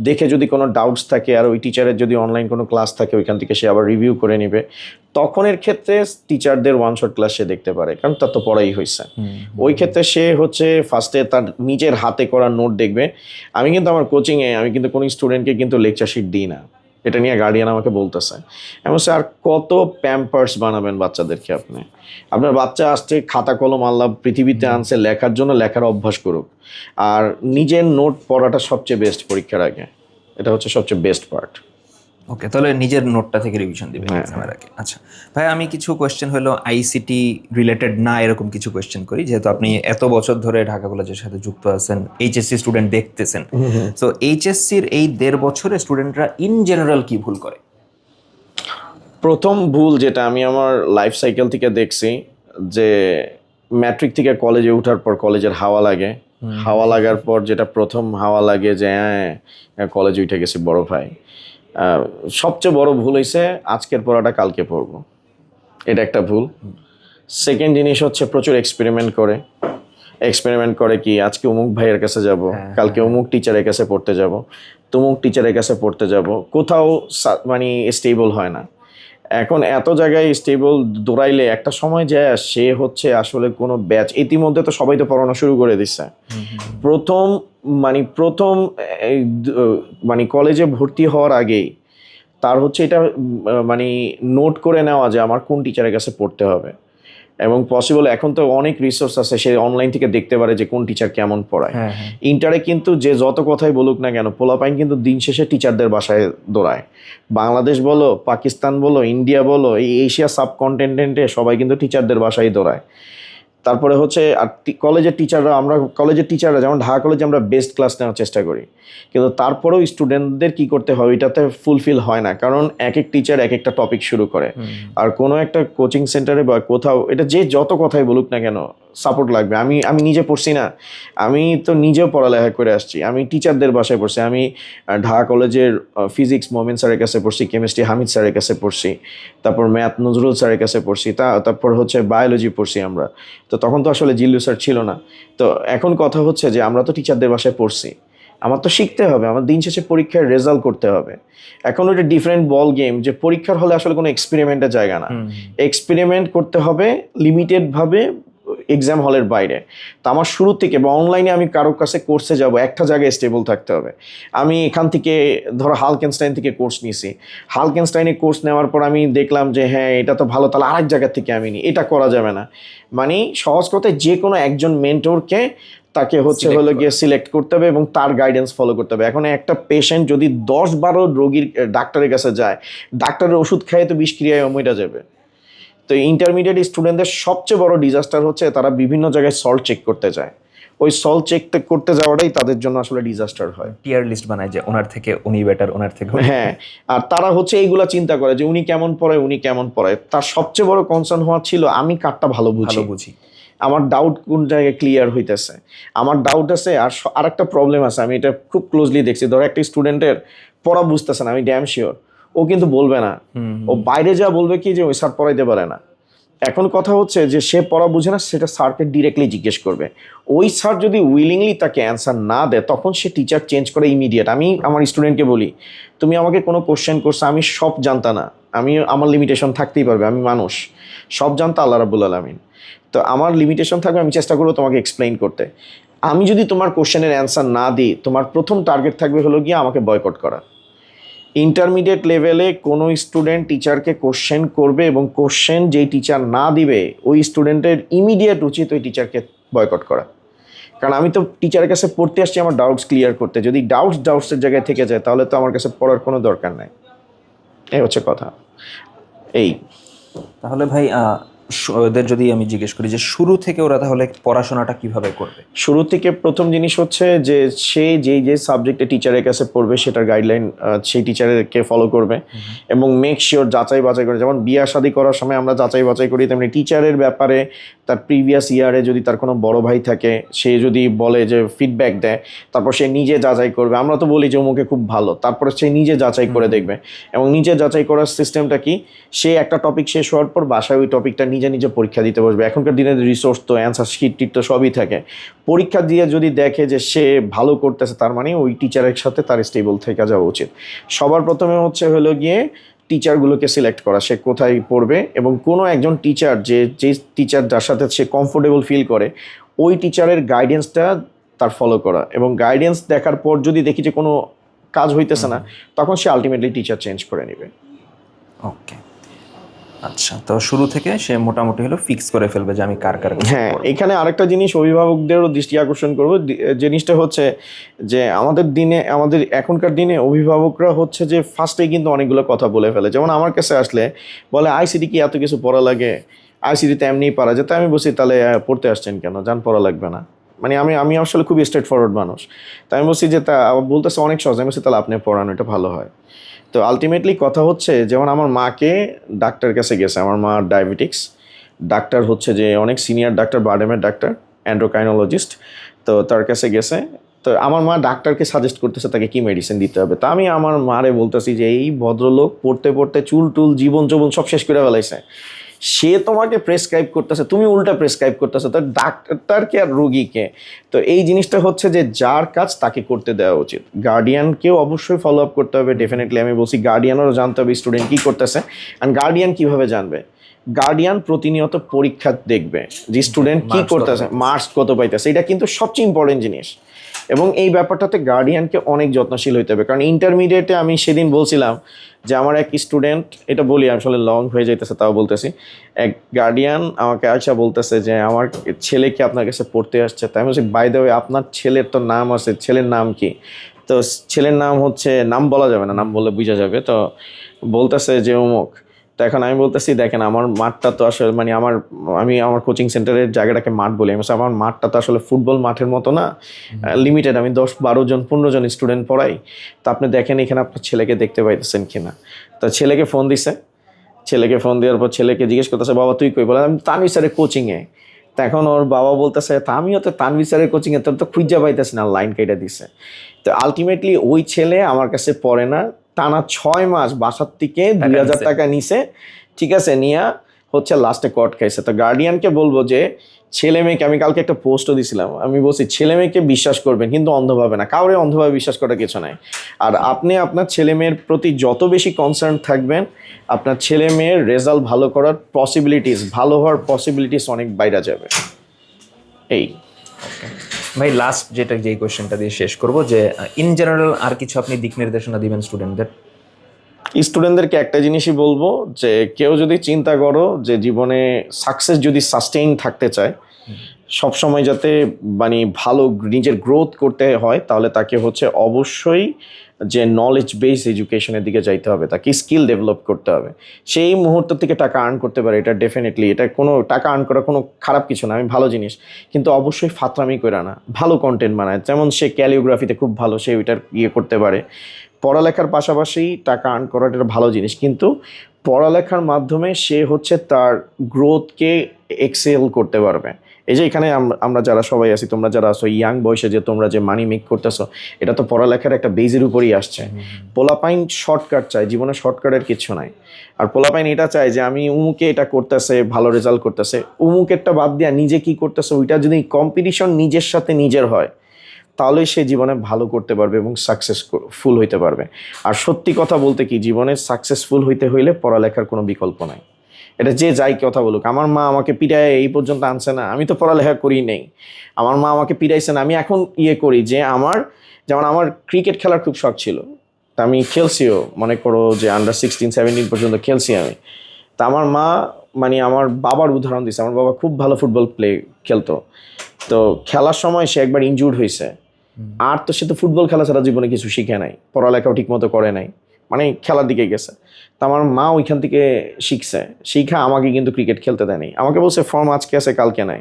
দেখে যদি কোনো ডাউটস থাকে আর ওই টিচারের যদি অনলাইন কোনো ক্লাস থাকে ওইখান থেকে সে আবার রিভিউ করে নেবে, তখনের ক্ষেত্রে টিচারদের ওয়ান শট ক্লাস সে দেখতে পারে, কারণ তার তো পড়াই হয়েছে। ওই ক্ষেত্রে সে হচ্ছে ফার্স্টে তার নিজের হাতে করা নোট দেখবে। আমি কিন্তু আমার কোচিংয়ে আমি কিন্তু কোনো স্টুডেন্টকে কিন্তু লেকচার শিট দিই না, এটা নিয়ে গার্ডিয়ান আমাকে বলতেছে, এমন আর কত প্যাম্পার্স বানাবেন বাচ্চাদেরকে আপনি? আপনার বাচ্চা আসছে খাতা কলম আল্লাহ পৃথিবীতে আনছে লেখার জন্য, লেখার অভ্যাস করুক, আর নিজের নোট পড়াটা সবচেয়ে বেস্ট পরীক্ষার আগে, এটা হচ্ছে সবচেয়ে বেস্ট পার্ট। ওকে, তাহলে নিজের নোটটা থেকে রিভিশন দিবে এক্সামের আগে। আচ্ছা ভাই, আমি কিছু কোয়েশ্চেন হলো আইসিটি রিলেটেড না এরকম কিছু কোয়েশ্চেন করি, যেহেতু আপনি এত বছর ধরে ঢাকা কলেজের সাথে যুক্ত আছেন, এইচএসসি স্টুডেন্ট দেখতেছেন, সো এইচএসসির এই 1.5 বছরে স্টুডেন্টরা ইন জেনারেল কি ভুল করে? প্রথম ভুল যেটা আমি আমার লাইফ সাইকেল থেকে দেখছি, যে ম্যাট্রিক থেকে কলেজে ওঠার পর কলেজের হাওয়া লাগে, হাওয়া লাগার পর যেটা প্রথম হাওয়া লাগে যে হ্যাঁ কলেজে উঠে গেছি বড় ভাই, সবচেয়ে বড় ভুল হয়েছে আজকের পড়াটা কালকে পড়বো, এটা একটা ভুল। সেকেন্ড জিনিস হচ্ছে প্রচুর এক্সপেরিমেন্ট করে কি আজকে অমুক ভাইয়ের কাছে যাব, কালকে অমুক টিচারের কাছে পড়তে যাব, তমুক টিচারের কাছে পড়তে যাব, কোথাও মানে স্টেবল হয় না। এখন এত জায়গায় স্টেবল দৌড়াইলে একটা সময় যায় সে হচ্ছে আসলে কোনো ব্যাচ, ইতিমধ্যে তো সবাই তো পড়ানো শুরু করে দিচ্ছে, প্রথম মানে কলেজে ভর্তি হওয়ার আগেই তার হচ্ছে এটা মানে নোট করে নেওয়া যে আমার কোন টিচারের কাছে পড়তে হবে, এবং পসিবল এখন তো অনেক রিসোর্স আছে, সে অনলাইন থেকে দেখতে পারে যে কোন টিচার কেমন পড়ায়। ইন্টারে কিন্তু যে যত কথাই বলুক না কেন, পোলাপাইন কিন্তু দিন শেষে টিচারদের বাসায় দৌড়ায়, বাংলাদেশ বলো, পাকিস্তান বলো, ইন্ডিয়া বলো, এই এশিয়া সাবকন্টিনেন্টে সবাই কিন্তু টিচারদের বাসায় দৌড়ায়। তারপরে হচ্ছে আর কলেজের টিচাররা যেমন ঢাকা কলেজে আমরা বেস্ট ক্লাস নেওয়ার চেষ্টা করি, কিন্তু তারপরেও স্টুডেন্টদের কি করতে হয় এটাতে ফুলফিল হয় না, কারণ এক এক টিচার এক একটা টপিক শুরু করে, আর কোনো একটা কোচিং সেন্টারে বা কোথাও এটা যে যত কথাই বলুক না কেন সাপোর্ট লাগবে। আমি নিজে পড়ছি না, আমি তো নিজেও পড়ালেখা করে আসছি, আমি টিচারদের বাসায় পড়ছি, আমি ঢাকা কলেজের ফিজিক্স মোমেন স্যারের কাছে পড়ছি, কেমিস্ট্রি হামিদ স্যারের কাছে পড়ছি, তারপর ম্যাথ নজরুল স্যারের কাছে পড়ছি, তারপর হচ্ছে বায়োলজি পড়ছি আমরা, তো তখন তো আসলে জিল্লু স্যার ছিল না। তো এখন কথা হচ্ছে যে আমরা তো টিচারদের বাসায় পড়ছি, আমার তো শিখতে হবে, আমার দিন শেষে পরীক্ষার রেজাল্ট করতে হবে। এখন ওইটা ডিফারেন্ট বল গেম, যে পরীক্ষার হলে আসলে কোনো এক্সপেরিমেন্টের জায়গা না, এক্সপেরিমেন্ট করতে হবে লিমিটেডভাবে এক্সাম হলের বাইরে। তো আমার শুরু থেকে বা অনলাইনে আমি কারো কাছে কোর্সে যাব, একটা জায়গায় স্টেবল থাকতে হবে। আমি এখান থেকে ধরো হালকেনস্টাইন থেকে কোর্স নিয়েছি, হালকেনস্টাইনে কোর্স নেওয়ার পর আমি দেখলাম যে হ্যাঁ এটা তো ভালো, তাহলে আরেক জায়গা থেকে আমি নিই, এটা করা যাবে না। মানে সহজ কথায় যে কোনো একজন মেন্টরকে তাকে হচ্ছে হলো গিয়ে সিলেক্ট করতে হবে এবং তার গাইডেন্স ফলো করতে হবে। এখন একটা পেশেন্ট যদি 10-12 রোগীর ডাক্তারের কাছে যায়, ডাক্তারের ওষুধ খাইয়ে তো বিষক্রিয়ায় মরে যাবে। তো ইন্টারমিডিয়েট স্টুডেন্টদের সবচেয়ে বড় ডিজাস্টার হচ্ছে তারা বিভিন্ন জায়গায় সল্ট চেক করতে যায়, ওই সল্ট চেক করতে যাওয়াটাই তাদের জন্য আসলে ডিজাস্টার হয়। টিয়ার লিস্ট বানায় যে ওনার থেকে উনি বেটার, ওনার থেকে হ্যাঁ, আর তারা হচ্ছে এইগুলা চিন্তা করে যে উনি কেমন পড়ায়, তার সবচেয়ে বড় কনসার্ন হওয়া ছিল আমি কারটা ভালো বুঝি, আমার ডাউট কোন জায়গায় ক্লিয়ার হইতেছে, আমার ডাউট আছে। আর একটা প্রবলেম আছে, আমি এটা খুব ক্লোজলি দেখছি, ধরো একটা স্টুডেন্টের পড়া বুঝতেছে না, আমি ড্যাম শিওর ও কিন্তু বলবে না, ও বাইরে যা বলবে কি যে ওই স্যার পড়াইতে পারে না। এখন কথা হচ্ছে যে সে পড়া বুঝে না, সেটা স্যারকে ডিরেক্টলি জিজ্ঞেস করবে, ওই স্যার যদি উইলিংলি তাকে অ্যান্সার না দেয় তখন সে টিচার চেঞ্জ করে ইমিডিয়েট। আমি আমার স্টুডেন্টকে বলি, তুমি আমাকে কোনো কোশ্চেন করছো, আমি সব জানতা না, আমার লিমিটেশন থাকতেই পারবে, আমি মানুষ, সব জানতো আল্লাহ রাব্বুল আলামিন। তো আমার লিমিটেশন থাকবে, আমি চেষ্টা করবো তোমাকে এক্সপ্লেইন করতে। আমি যদি তোমার কোশ্চেনের অ্যান্সার না দিই, তোমার প্রথম টার্গেট থাকবে হলো গিয়ে আমাকে বয়কট করা। ইন্টারমিডিয়েট লেভেলে কোনো স্টুডেন্ট টিচারকে কোশ্চেন করবে এবং কোশ্চেন যেই টিচার না দিবে ওই স্টুডেন্টের ইমিডিয়েট উচিত ওই টিচারকে বয়কট করা। কারণ আমি তো টিচারের কাছে পড়তে আসছি আমার ডাউটস ক্লিয়ার করতে, যদি ডাউটসের জায়গায় থেকে যায় তাহলে তো আমার কাছে পড়ার কোনো দরকার নাই। এই হচ্ছে কথা। এই তাহলে ভাই ওদের যদি আমি জিজ্ঞেস করি যে শুরু থেকে ওরা তাহলে পড়াশোনাটা কিভাবে করবে? শুরু থেকে প্রথম জিনিস হচ্ছে যে সে যে সাবজেক্টে টিচারের কাছে পড়বে সেটার গাইডলাইন সেই টিচারকে ফলো করবে এবং মেক শিওর যাচাই বাছাই করে। যেমন বিয়ে শাদী করার সময় আমরা যাচাই বাছাই করি, তেমনি টিচারের ব্যাপারে তার প্রিভিয়াস ইয়ারে যদি তার কোনো বড় ভাই থাকে সে যদি বলে যে ফিডব্যাক দেয়, তারপর সে নিজে যাচাই করবে। আমরা তো বলি যে অমুকে খুব ভালো, তারপরে সে নিজে যাচাই করে দেখবে। এবং নিজে যাচাই করার সিস্টেমটা কি, সে একটা টপিক শেষ হওয়ার পর বাসায় ওই টপিকটা নিজে নিজে পরীক্ষা দিতে বসবে। এখনকার দিনে রিসোর্স তো অ্যান্সার শিট টিট তো সবই থাকে। পরীক্ষা দিয়ে যদি দেখে যে সে ভালো করতেছে তার মানে ওই টিচারের সাথে তার স্টেবল থেকে যাওয়া উচিত। সবার প্রথমে হলো গিয়ে টিচারগুলোকে সিলেক্ট করা, সে কোথায় পড়বে এবং কোনো একজন টিচার যে টিচার যার সাথে সে কমফোর্টেবল ফিল করে ওই টিচারের গাইডেন্সটা তার ফলো করা। এবং গাইডেন্স দেখার পর যদি দেখি যে কোনো কাজ হইতেছে না তখন সে আলটিমেটলি টিচার চেঞ্জ করে নেবে। ওকে, আচ্ছা, তো শুরু থেকে সে মোটামুটি হলো ফিক্স করে ফেলবে যে আমি কার কার কাছে হ্যাঁ, পড়বো। এখানে আরেকটা জিনিস অভিভাবকদেরও দৃষ্টি আকর্ষণ করবো। জিনিসটা হচ্ছে যে আমাদের এখনকার দিনে অভিভাবকরা হচ্ছে যে ফার্স্টেই কিন্তু অনেকগুলো কথা বলে ফেলে। যেমন আমার কাছে আসলে বলে আইসিডি কি এত কিছু পড়া লাগে, আইসিডিতে এমনিই পারা যায়। তাই আমি বলছি তাহলে পড়তে আসছেন কেন, জান পড়া লাগবে না। মানে আমি আসলে খুব স্ট্রেট ফরওয়ার্ড মানুষ। তাই আমি বলছি যে তা বলতেছে অনেক সহজ। আমি বলছি তাহলে আপনি পড়ানো, এটা ভালো হয়। তো আলটিমেটলি কথা হচ্ছে যেমন আমার মাকে ডাক্তার কাছে গেছে, আমার মা ডায়াবেটিক্স, ডাক্তার হচ্ছে যে অনেক সিনিয়র ডাক্তার, বারডেমের ডাক্তার, অ্যান্ড্রোকাইনোলজিস্ট। তো তার কাছে গেছে, তো আমার মা ডাক্তারকে সাজেস্ট করতেছে তাকে কি মেডিসিন দিতে হবে। তা আমি আমার মারে বলতেছি যে এই ভদ্রলোক পড়তে পড়তে চুল টুল জীবন সব শেষ করে ফেলাইছে, সে তোমাকে প্রেসক্রাইব করতেছে, তুমি উল্টা প্রেসক্রাইব করতেছো, তো ডাক্তারকে আর রোগীকে। তো এই জিনিসটা হচ্ছে যে যার কাজ তাকে করতে দেওয়া উচিত। গার্ডিয়ানকেও অবশ্যই ফলো আপ করতে হবে ডেফিনেটলি। আমি বলছি গার্ডিয়ানেরও জানতে হবে স্টুডেন্ট কী করতেছে। অ্যান্ড গার্ডিয়ান কীভাবে জানবে, গার্ডিয়ান প্রতিনিয়ত পরীক্ষা দেখবে যে স্টুডেন্ট কী করতেছে, মার্কস কত পাইতেছে, এটা কিন্তু সবচেয়ে ইম্পর্টেন্ট জিনিস। এবং এই ব্যাপারটাতে গার্ডিয়ানকে অনেক যত্নশীল হইতে হবে। কারণ ইন্টারমিডিয়েটে আমি সেদিন বলছিলাম যে আমার এক স্টুডেন্ট, এটা বলি আসলে লং হয়ে যাইতেছে তাও বলতেছি, এক গার্ডিয়ান আমাকে আচ্ছা বলতেছে যে আমার ছেলে কি আপনার কাছে পড়তে আসছে। তাই আমি বলছি বাই দ্য ওয়ে আপনার ছেলের তো নাম আছে, ছেলের নাম কি? তো ছেলের নাম হচ্ছে, নাম বলা যাবে না, নাম বললে বোঝা যাবে। তো বলতেছে যে অমুক। তো এখন আমি বলতেছি দেখেন আমার মাঠটা তো আসলে মানে আমি আমার কোচিং সেন্টারের জায়গাটাকে মাঠ বলি। আমি আমার মাঠটা তো আসলে ফুটবল মাঠের মতো না, লিমিটেড। আমি 10-12 জন 15 জন স্টুডেন্ট পড়াই। তো আপনি দেখেন এখানে আপনার ছেলেকে দেখতে পাইতেছেন কিনা। তো ছেলেকে ফোন দিছে, ছেলেকে ফোন দেওয়ার পর ছেলেকে জিজ্ঞেস করতেছে বাবা তুই কই? বলে আমি তানভীর স্যারের কোচিংয়ে। তো এখন ওর বাবা বলতেছে তা আমিও তো তানভীর স্যারের কোচিংয়ে, তোর তো খুঁজা পাইতেছি না, লাইন কেটে দিছে। তো আলটিমেটলি ওই ছেলে আমার কাছে পড়ে না, টানা 6 মাস বাসার থেকে 2000 টাকা নিছে, ঠিক আছে, নিয়ে হচ্ছে লাস্টে কট খাইছে। তো গার্ডিয়ানকে বলবো যে ছেলে মেয়েকে, আমি কালকে একটা পোস্টও দিছিলাম, আমি বলছি ছেলে মেয়েকে বিশ্বাস করবেন কিন্তু অন্ধভাবে না, কাউরে অন্ধভাবে বিশ্বাস করার কিছু নাই। আর আপনি আপনার ছেলে মেয়ের প্রতি যত বেশি কনসার্ন থাকবেন আপনার ছেলে মেয়ের রেজাল্ট ভালো করার পসিবিলিটিস, ভালো হওয়ার পসিবিলিটিস অনেক বাইরে যাবে। এই ভাই লাস্ট যেই কোয়েশ্চেনটা দিয়ে শেষ করব যে ইন জেনারেল আর কিছু আপনি দিক নির্দেশনা দিবেন স্টুডেন্টদের? স্টুডেন্টদেরকে একটা জিনিসই বলবো যে কেউ যদি চিন্তা করো যে জীবনে সাকসেস যদি সাস্টেইন থাকতে চায়, সবসময় যাতে মানে ভালো নিজের গ্রোথ করতে হয়, তাহলে তাকে হচ্ছে অবশ্যই যে নলেজ বেস এডুকেশনের দিকে যাইতে হবে, তাকে স্কিল ডেভেলপ করতে হবে। সেই মুহূর্ত থেকে টাকা আর্ন করতে পারে, এটা ডেফিনেটলি, এটা কোনো টাকা আর্ন করা কোনো খারাপ কিছু না, আমি ভালো জিনিস। কিন্তু অবশ্যই ফাতরামি করে না, ভালো কন্টেন্ট বানায়। যেমন সে ক্যালিওগ্রাফিতে খুব ভালো, সে ওইটার করতে পারে। পড়ালেখার পাশাপাশি টাকা আর্ন করাটা একটা ভালো জিনিস, কিন্তু পড়ালেখার মাধ্যমে সে হচ্ছে তার গ্রোথকে এক্সেল করতে পারবে। এই যে এখানে আমরা যারা সবাই আছি, তোমরা যারা আছো ইয়াং বয়সে, যে তোমরা যে মানি মেক করতেছো, এটা তো পড়ালেখার একটা বেজের উপরই আসছে। পোলাপাইন শর্টকাট চায়, জীবনে শর্টকাটের কিছু নাই। আর পোলাপাইন এটা চায় যে আমি উমুকে এটা করতেছে, ভালো রেজাল্ট করতেছে, উমুকেরটা বাদ দিয়া নিজে কি করতেছে ওইটা যদি কম্পিটিশন নিজের সাথে নিজের হয়, তাহলেই সে জীবনে ভালো করতে পারবে এবং সাকসেসফুল হইতে পারবে। আর সত্যি কথা বলতে কি, জীবনে সাকসেসফুল হইতে হইলে পড়ালেখার কোনো বিকল্প নাই। এটা যে যাই কথা বলুক, আমার মা আমাকে পিটায় এই পর্যন্ত আনছে না, আমি তো পড়ালেখা করি নেই। আমার মা আমাকে পিটাইছে না, আমি এখন করি যে যেমন আমার ক্রিকেট খেলার খুব শখ ছিল, তা আমি খেলছিও, মনে করো যে আন্ডার 16-17 পর্যন্ত খেলছি আমি। তা আমার মা, মানে আমার বাবার উদাহরণ দিচ্ছে, আমার বাবা খুব ভালো ফুটবল খেলতো। তো খেলার সময় সে একবার ইনজুর্ড হয়েছে, আর তো সে তো ফুটবল খেলা ছাড়া জীবনে কিছু শিখে নাই, পড়ালেখাও ঠিক মতো করে নাই, মানে খেলার দিকে গেছে। তো আমার মা ওইখান থেকে শিখা আমাকে কিন্তু ক্রিকেট খেলতে দেয়নি, আমাকে বলছে ফর্ম আজকে আছে কালকে নাই,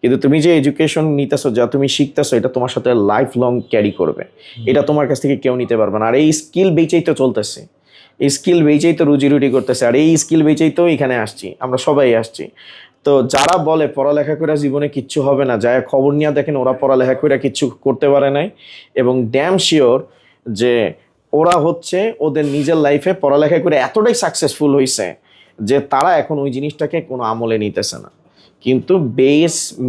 কিন্তু তুমি যে এডুকেশন নিতেছো, যা তুমি শিখতেছো, এটা তোমার সাথে লাইফ লং ক্যারি করবে, এটা তোমার কাছ থেকে কেউ নিতে পারবে না। আর এই স্কিল বেচেই তো চলতেছে, এই স্কিল বেচেই তো রুজি রুটি করতেছে, আর এই স্কিল বেচেই তো এখানে আসছি, আমরা সবাই আসছি। তো যারা বলে পড়ালেখা করে জীবনে কিচ্ছু হবে না, যারা খবর নিয়ে দেখেন ওরা পড়ালেখা করে কিচ্ছু করতে পারে নাই, এবং ড্যাম শিওর যে ওরা হচ্ছে ওদের নিজের লাইফে পড়ালেখা করে এতটাই সাকসেসফুল হয়েছে যে তারা এখন ওই জিনিসটাকে কোনো আমলে নিতেছে না। কিন্তু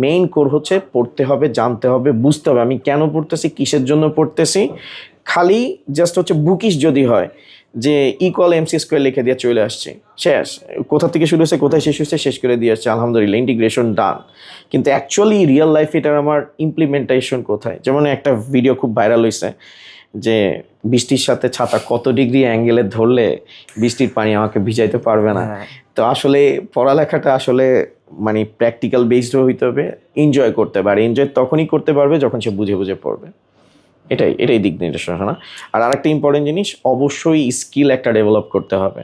মেইন কোর হচ্ছে পড়তে হবে, জানতে হবে, বুঝতে হবে আমি কেন পড়তেছি, কিসের জন্য পড়তেছি। খালি জাস্ট হচ্ছে বুকিশ যদি হয় যে = MC² লিখে দিয়ে চলে আসছে, শেষ, কোথা থেকে শুরু হয়েছে কোথায় শেষ হয়েছে শেষ করে দিয়ে আসছে, আলহামদুলিল্লাহ ইন্টিগ্রেশন ডান। কিন্তু অ্যাকচুয়ালি রিয়েল লাইফ এটার আমার ইমপ্লিমেন্টেশন কোথায়? যেমন একটা ভিডিও খুব ভাইরাল হয়েছে যে বৃষ্টির সাথে ছাতা কত ডিগ্রি অ্যাঙ্গেলে ধরলে বৃষ্টির পানি আমাকে ভিজাইতে পারবে না। তো আসলে পড়ালেখাটা আসলে মানে প্র্যাকটিক্যাল বেসড হইতে হবে, এনজয় করতে পারে, এনজয় তখনই করতে পারবে যখন সে বুঝে বুঝে পড়বে। এটাই দিক নির্দেশনা। আর আরেকটা ইম্পর্টেন্ট জিনিস, অবশ্যই স্কিল একটা ডেভেলপ করতে হবে,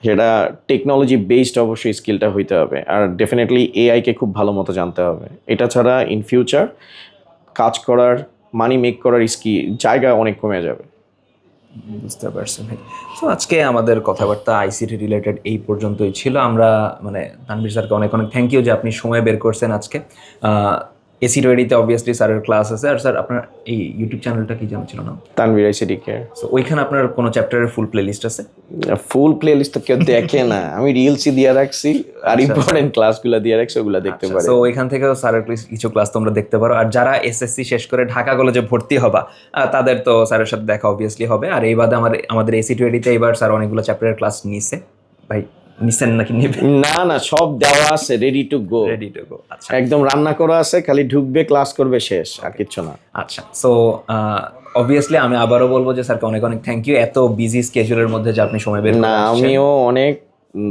সেটা টেকনোলজি বেসড অবশ্যই স্কিলটা হইতে হবে। আর ডেফিনেটলি এআইকে খুব ভালো মতো জানতে হবে, এটা ছাড়া ইন ফিউচার কাজ করার, মানি মেক করার জায়গা অনেক কমে যাবে। বুঝতে পারছি ভাই। তো আজকে আমাদের কথাবার্তা আইসিটি রিলেটেড এই পর্যন্তই ছিল। আমরা মানে তানভীর স্যারকে অনেক অনেক থ্যাংক ইউ যে আপনি সময় বের করছেন আজকে। AC20 অবভিয়াসলি স্যারের ক্লাস আছে। আর স্যার আপনার এই ইউটিউব চ্যানেলটা কি জানা ছিল না? Tanvir ICT care. সো ওইখানে আপনার কোনো চ্যাপ্টারের ফুল প্লেলিস্ট আছে? ফুল প্লেলিস্ট তো কেউ দেখে না, আমি রিলসই দিয়ে রাখছি, আর ইম্পর্টেন্ট ক্লাসগুলো দিয়ে রাখছি, ওগুলো দেখতে পারে। তো ওইখান থেকেও স্যারের কিছু ক্লাস তোমরা দেখতে পারো। আর যারা SSC শেষ করে ঢাকা কলেজে ভর্তি হবা তাদের তো স্যারের সাথে দেখা অবভিয়াসলি হবে। আর এই বাদে আমাদের AC20 এবার স্যার অনেকগুলো চ্যাপ্টারের ক্লাস নিছে। ভাই নিছেন নাকি নেবেন? না সব দেওয়া আছে, রেডি টু গো। আচ্ছা, একদম রান্না করা আছে, খালি ঢুকবে ক্লাস করবে, শেষ, আর কিচ্ছু না। আচ্ছা, সো অবভিয়াসলি আমি আবারও বলবো যে স্যারকে অনেক অনেক থ্যাংক ইউ এত বিজি স্কেজুলের মধ্যে যে আপনি সময় বের করে আসছেন। আমিও অনেক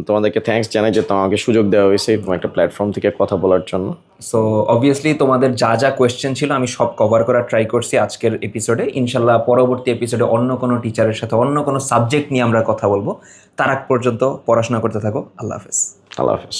তোমাদেরকে থ্যাঙ্কস জানাই যে তোমাকে সুযোগ দেওয়া হয়েছে এরকম একটা প্ল্যাটফর্ম থেকে কথা বলার জন্য। সো অবভিয়াসলি তোমাদের যা যা কোয়েশ্চেন ছিল আমি সব কভার করার ট্রাই করছি আজকের এপিসোডে। ইনশাল্লাহ পরবর্তী এপিসোডে অন্য কোনো টিচারের সাথে অন্য কোনো সাবজেক্ট নিয়ে আমরা কথা বলবো। তার আগ পর্যন্ত পড়াশোনা করতে থাকো। আল্লাহ হাফেজ। আল্লাহ হাফেজ।